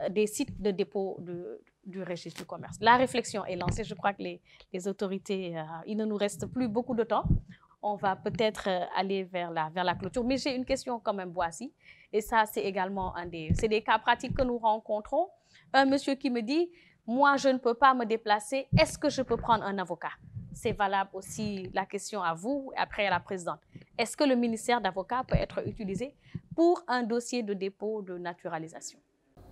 des sites de dépôt du registre du commerce. La réflexion est lancée. Je crois que les autorités, il ne nous reste plus beaucoup de temps. On va peut-être aller vers la clôture. Mais j'ai une question quand même, Boissy. Et ça, c'est également c'est des cas pratiques que nous rencontrons. Un monsieur qui me dit, moi, je ne peux pas me déplacer. Est-ce que je peux prendre un avocat? C'est valable aussi la question à vous, après à la Présidente. Est-ce que le ministère d'avocat peut être utilisé pour un dossier de dépôt de naturalisation?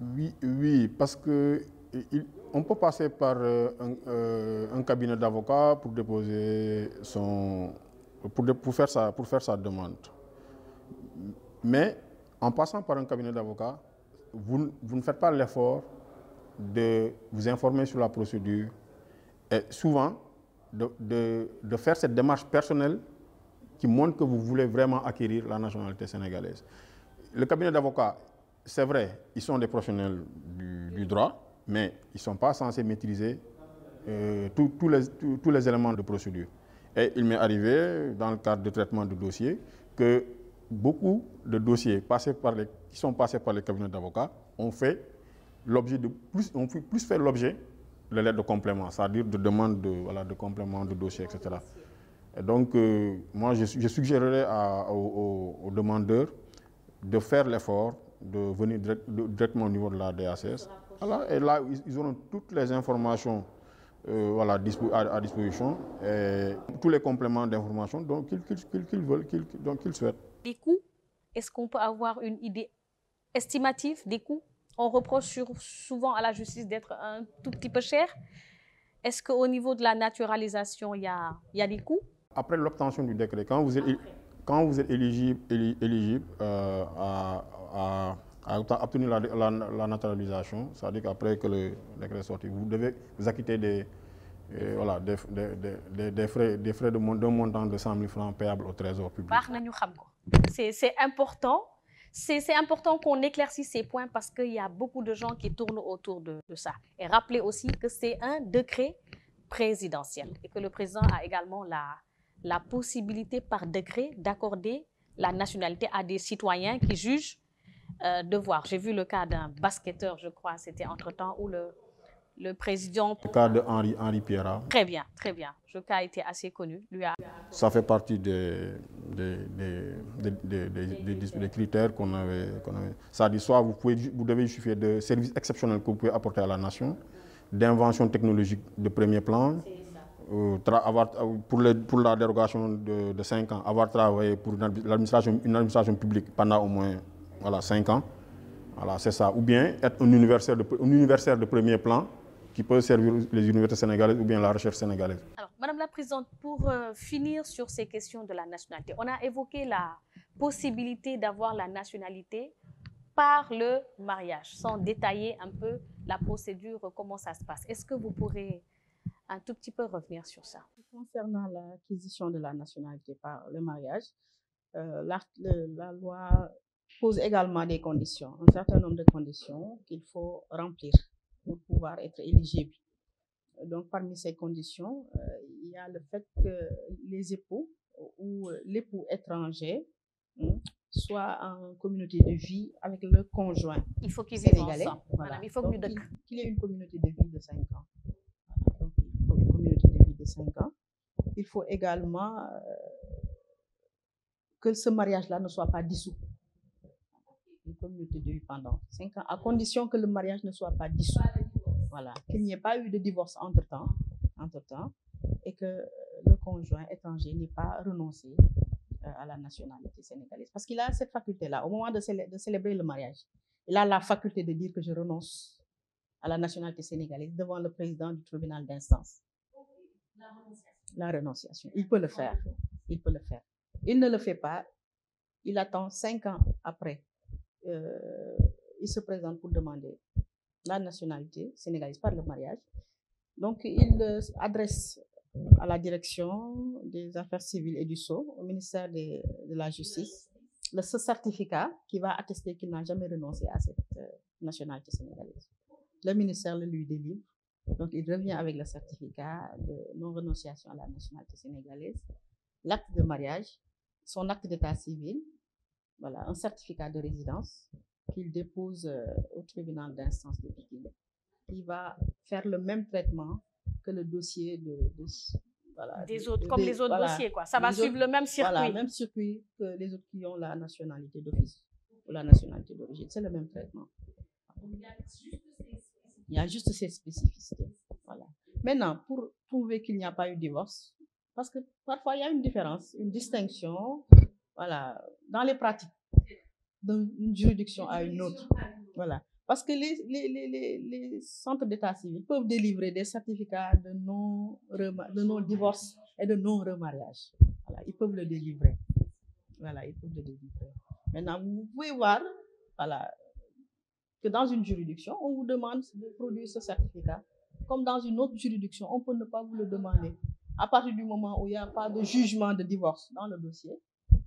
Oui, parce qu'on peut passer par un cabinet d'avocat pour déposer pour faire sa demande. Mais en passant par un cabinet d'avocat, vous ne faites pas l'effort de vous informer sur la procédure et souvent de faire cette démarche personnelle qui montre que vous voulez vraiment acquérir la nationalité sénégalaise. Le cabinet d'avocats, c'est vrai, ils sont des professionnels du droit, mais ils ne sont pas censés maîtriser tous les éléments de procédure. Et il m'est arrivé, dans le cadre de traitement de dossiers, que beaucoup de dossiers qui sont passés par les cabinets d'avocats ont plus fait l'objet de lettres de complément, c'est-à-dire de demandes de complément de dossier, etc. Et donc, moi, je suggérerais aux demandeurs de faire l'effort de venir directement au niveau de la DACS. Voilà, et là, ils auront toutes les informations à disposition, et tous les compléments d'information qu'ils veulent, qu'ils souhaitent. Des coûts, est-ce qu'on peut avoir une idée estimative des coûts? On reproche souvent à la justice d'être un tout petit peu cher. Est-ce qu'au niveau de la naturalisation, il y a des coûts? Après l'obtention du décret, quand vous êtes éligible à obtenir la naturalisation, c'est-à-dire qu'après que le décret est sorti, vous devez vous acquitter des frais d'un montant de 100 000 francs payables au trésor public. C'est important. C'est important qu'on éclaircisse ces points parce qu'il y a beaucoup de gens qui tournent autour de ça. Et rappelez aussi que c'est un décret présidentiel et que le président a également la possibilité par décret d'accorder la nationalité à des citoyens qui jugent devoir. J'ai vu le cas d'un basketteur, je crois, c'était entre-temps, où le président... Le cas de Henri Pierrat. Très bien, très bien. Ce cas a été assez connu. Ça fait partie des critères qu'on avait. C'est-à-dire, soit vous devez justifier de services exceptionnels que vous pouvez apporter à la nation, d'inventions technologiques de premier plan, pour la dérogation de 5 ans, avoir travaillé pour une administration publique pendant au moins 5 ans. Voilà, c'est ça. Ou bien être un universitaire de premier plan qui peut servir les universités sénégalaises ou bien la recherche sénégalaise. Alors, Madame la Présidente, pour finir sur ces questions de la nationalité, on a évoqué la possibilité d'avoir la nationalité par le mariage, sans détailler un peu la procédure, comment ça se passe. Est-ce que vous pourrez un tout petit peu revenir sur ça? Concernant l'acquisition de la nationalité par le mariage, la loi pose également des conditions, un certain nombre de conditions qu'il faut remplir pour pouvoir être éligible. Donc, parmi ces conditions, il y a le fait que les époux ou l'époux étranger soit en communauté de vie avec le conjoint. Il faut qu'ils vivent ensemble. Voilà. Il faut qu'il y ait une communauté de vie de 5 ans. Donc, il faut une communauté de vie de 5 ans. Il faut également que ce mariage-là ne soit pas dissous. Une communauté de vie pendant 5 ans, à condition que le mariage ne soit pas dissous. Voilà, qu'il n'y ait pas eu de divorce entre-temps, et que le conjoint étranger n'ait pas renoncé à la nationalité sénégalaise. Parce qu'il a cette faculté-là, au moment de célébrer le mariage, il a la faculté de dire que je renonce à la nationalité sénégalaise devant le président du tribunal d'instance. La renonciation. Il peut le faire. Il peut le faire. Il ne le fait pas. Il attend 5 ans après. Il se présente pour demander la nationalité sénégalaise par le mariage. Donc, il adresse à la direction des affaires civiles et du sceau, au ministère de la Justice, ce certificat qui va attester qu'il n'a jamais renoncé à cette nationalité sénégalaise. Le ministère le lui délivre. Donc, il revient avec le certificat de non-renonciation à la nationalité sénégalaise, l'acte de mariage, son acte d'état civil, voilà, un certificat de résidence qu'il dépose au tribunal d'instance de Pikine. Il va faire le même traitement que le dossier des autres dossiers, quoi. Ça va suivre le même circuit. Voilà, même circuit que les autres qui ont la nationalité d'office ou la nationalité d'origine. C'est le même traitement. Il y a juste ces spécificités. Voilà. Maintenant, pour prouver qu'il n'y a pas eu de divorce, parce que parfois il y a une différence, une distinction, voilà, dans les pratiques d'une juridiction à une autre. Voilà. Parce que les centres d'état civil peuvent délivrer des certificats de non-divorce et de non-remariage. Voilà, ils peuvent le délivrer. Voilà, ils peuvent le délivrer. Maintenant, vous pouvez voir, voilà, que dans une juridiction, on vous demande de produire ce certificat. Comme dans une autre juridiction, on peut ne pas vous le demander. À partir du moment où il n'y a pas de jugement de divorce dans le dossier,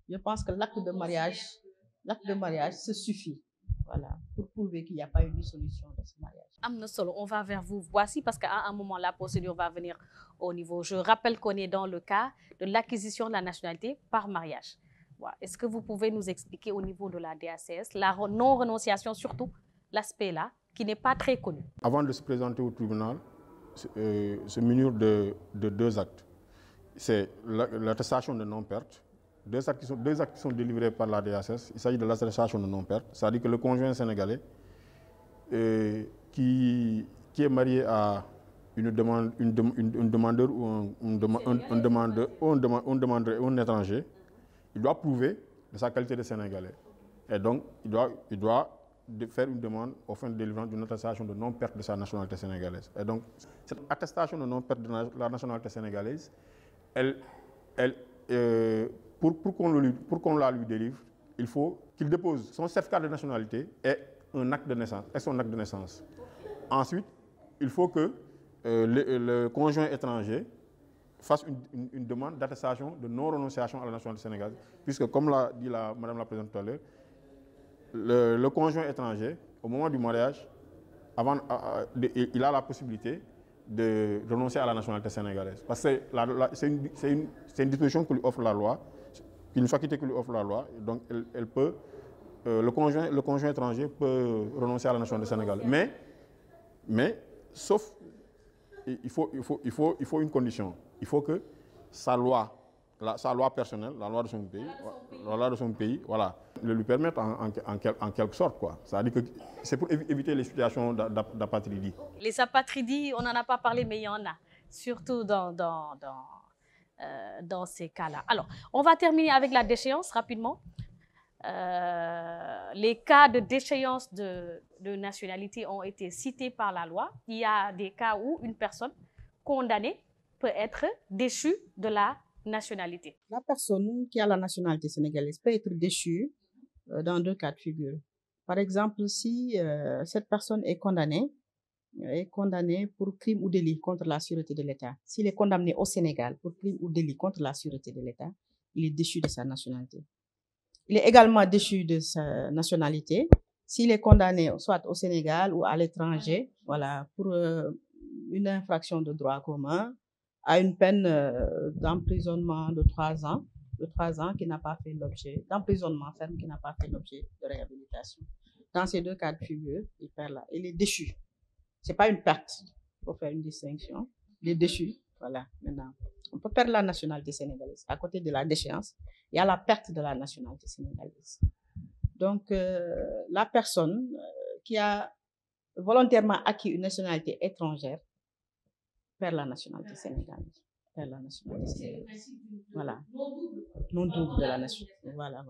je pense que l'acte de mariage se suffit. Voilà, pour prouver qu'il n'y a pas eu de dissolution de ce mariage. Amna Solo, on va vers vous. Voici, parce qu'à un moment, la procédure va venir au niveau. Je rappelle qu'on est dans le cas de l'acquisition de la nationalité par mariage. Voilà. Est-ce que vous pouvez nous expliquer au niveau de la DACS, la non-renonciation, surtout l'aspect-là, qui n'est pas très connu? Avant de se présenter au tribunal, se munir de 2 actes. C'est l'attestation de non-perte. 2 actes qui sont délivrés par la DACS. Il s'agit de l'attestation de non-perte. C'est-à-dire que le conjoint sénégalais qui est marié à un demandeur ou un étranger, il doit prouver de sa qualité de Sénégalais. Et donc, il doit faire une demande au fin de délivrance d'une attestation de non-perte de sa nationalité sénégalaise. Et donc, cette attestation de non-perte de la nationalité sénégalaise, pour qu'on la lui délivre, il faut qu'il dépose son certificat de nationalité et son acte de naissance. Ensuite, il faut que le conjoint étranger fasse une demande d'attestation de non-renonciation à la nationalité sénégalaise, puisque, comme l'a dit Madame la Présidente tout à l'heure, le conjoint étranger, au moment du mariage, il a la possibilité de renoncer à la nationalité sénégalaise. Parce que c'est une disposition que lui offre la loi, une faculté que lui offre la loi. Donc, elle peut, le conjoint étranger peut renoncer à la nationalité sénégalaise. Mais sauf, il faut une condition. Il faut que sa loi personnelle, la loi de son pays, voilà, le lui permette en quelque sorte, quoi. C'est-à-dire que c'est pour éviter les situations d'apatridie. Les apatridis, on n'en a pas parlé, mais il y en a, surtout dans ces cas-là. Alors, on va terminer avec la déchéance rapidement. Les cas de déchéance de nationalité ont été cités par la loi. Il y a des cas où une personne condamnée peut être déchue de la nationalité. La personne qui a la nationalité sénégalaise peut être déchue dans 2 cas de figure. Par exemple, si cette personne est condamnée pour crime ou délit contre la sûreté de l'État. S'il est condamné au Sénégal pour crime ou délit contre la sûreté de l'État, il est déchu de sa nationalité. Il est également déchu de sa nationalité s'il est condamné soit au Sénégal ou à l'étranger, voilà, pour une infraction de droit commun, à une peine d'emprisonnement de 3 ans, qui n'a pas fait l'objet, d'emprisonnement ferme qui n'a pas fait l'objet de réhabilitation. Dans ces 2 cas de figure, il est déchu. C'est pas une perte, il faut faire une distinction. Il est déchu, voilà, maintenant. On peut perdre la nationalité sénégalaise. À côté de la déchéance, il y a la perte de la nationalité sénégalaise. Donc, la personne qui a volontairement acquis une nationalité étrangère perd la nationalité sénégalaise. Voilà. Non double de la nationalité. Voilà.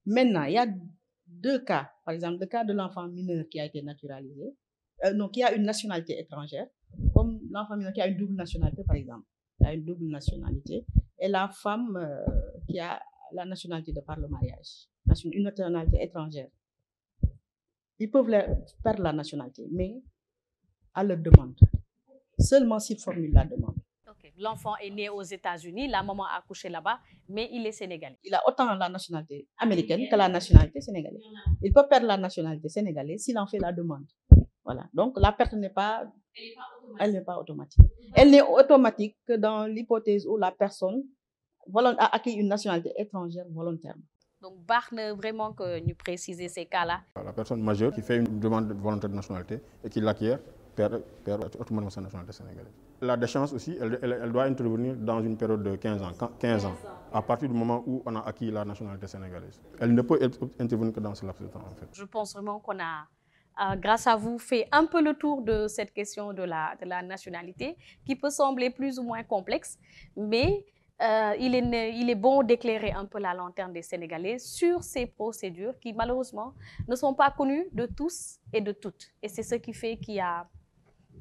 Maintenant, il y a 2 cas. Par exemple, le cas de l'enfant mineur qui a été naturalisé, qui a une nationalité étrangère, comme l'enfant mineur qui a une double nationalité, par exemple. Il a une double nationalité. Et la femme qui a la nationalité de par le mariage, une nationalité étrangère. Ils peuvent perdre la nationalité, mais à leur demande. Seulement s'ils formulent la demande. Okay. L'enfant est né aux États-Unis, la maman a accouché là-bas, mais il est sénégalais. Il a autant la nationalité américaine que la nationalité sénégalaise. Il peut perdre la nationalité sénégalaise s'il en fait la demande. Voilà. Donc la perte n'est pas automatique. Elle n'est automatique que dans l'hypothèse où la personne a acquis une nationalité étrangère volontairement. Donc, baax na vraiment que nous préciser ces cas-là. La personne majeure qui fait une demande volontaire de nationalité et qui l'acquiert perd automatiquement sa nationalité sénégalaise. La déchéance aussi, elle doit intervenir dans une période de 15 ans, à partir du moment où on a acquis la nationalité sénégalaise. Elle ne peut intervenir que dans ce laps de temps, en fait. Je pense vraiment qu'on a, grâce à vous, fait un peu le tour de cette question de la nationalité, qui peut sembler plus ou moins complexe, mais il est bon d'éclairer un peu la lanterne des Sénégalais sur ces procédures qui, malheureusement, ne sont pas connues de tous et de toutes. Et c'est ce qui fait qu'il y a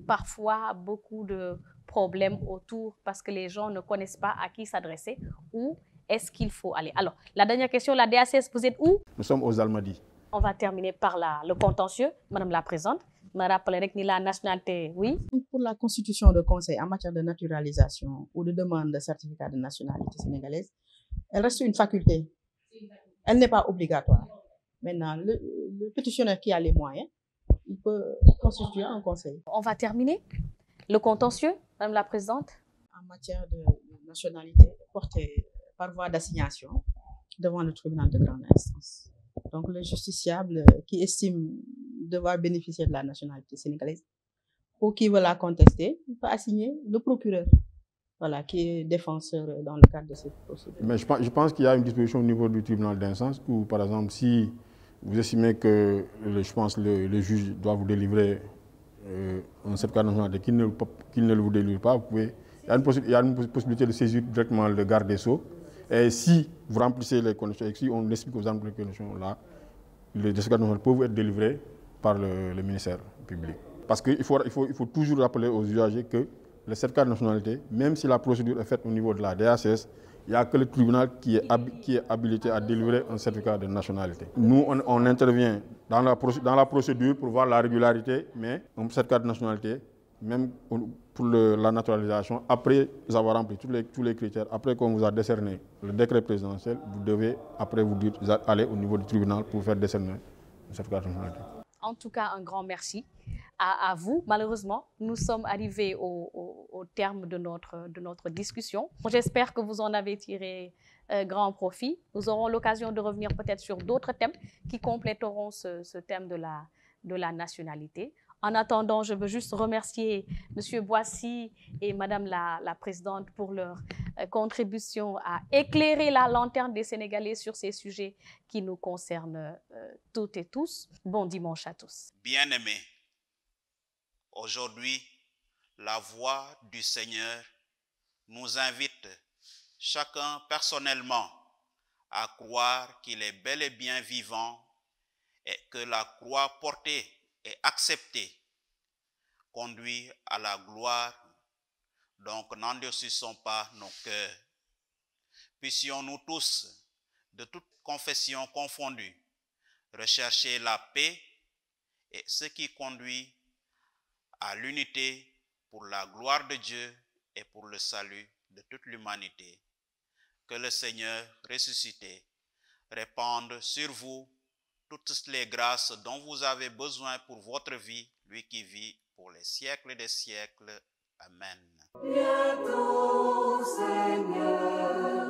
parfois beaucoup de problèmes autour parce que les gens ne connaissent pas à qui s'adresser ou est-ce qu'il faut aller. Alors, la dernière question, la DACS, vous êtes où? Nous sommes aux Almadies. On va terminer par le contentieux, Madame la Présidente. Je me rappelle que la nationalité, oui. Pour la constitution de conseil en matière de naturalisation ou de demande de certificat de nationalité sénégalaise, elle reste une faculté. Elle n'est pas obligatoire. Maintenant, le pétitionnaire qui a les moyens, il peut constituer un conseil. On va terminer. Le contentieux, Madame la Présidente. En matière de nationalité, porté par voie d'assignation devant le tribunal de grande instance. Donc, le justiciable qui estime devoir bénéficier de la nationalité sénégalaise ou qui veut la contester, il peut assigner le procureur, voilà, qui est défenseur dans le cadre de cette procédure. Mais je pense qu'il y a une disposition au niveau du tribunal d'instance où, par exemple, si vous estimez que, le juge doit vous délivrer un certificat de nationalité qu'il ne vous délivre pas, il y a une possibilité de saisir directement le garde des Sceaux. Et si vous remplissez les conditions, et si on explique aux gens les conditions là, le certificat de nationalité peut vous être délivré par le ministère public. Parce qu'il faut toujours rappeler aux usagers que le certificat de nationalité, même si la procédure est faite au niveau de la DACS, il n'y a que le tribunal qui est habilité à délivrer un certificat de nationalité. Nous, on intervient dans la procédure pour voir la régularité, mais un certificat de nationalité, même pour la naturalisation, après avoir rempli tous les critères, après qu'on vous a décerné le décret présidentiel, vous devez après aller au niveau du tribunal pour faire décerner un certificat de nationalité. En tout cas, un grand merci à vous. Malheureusement, nous sommes arrivés au terme de notre discussion. J'espère que vous en avez tiré grand profit. Nous aurons l'occasion de revenir peut-être sur d'autres thèmes qui compléteront ce thème de la nationalité. En attendant, je veux juste remercier M. Boissy et Mme la Présidente pour leur contribution à éclairer la lanterne des Sénégalais sur ces sujets qui nous concernent toutes et tous. Bon dimanche à tous. Bien-aimés, aujourd'hui, la voix du Seigneur nous invite chacun personnellement à croire qu'il est bel et bien vivant et que la croix portée et acceptée conduit à la gloire. Donc n'endurcissons pas nos cœurs. Puissions-nous tous, de toute confession confondue, rechercher la paix et ce qui conduit à l'unité pour la gloire de Dieu et pour le salut de toute l'humanité. Que le Seigneur ressuscité répande sur vous toutes les grâces dont vous avez besoin pour votre vie, lui qui vit pour les siècles des siècles. Amen. Bientôt, Seigneur.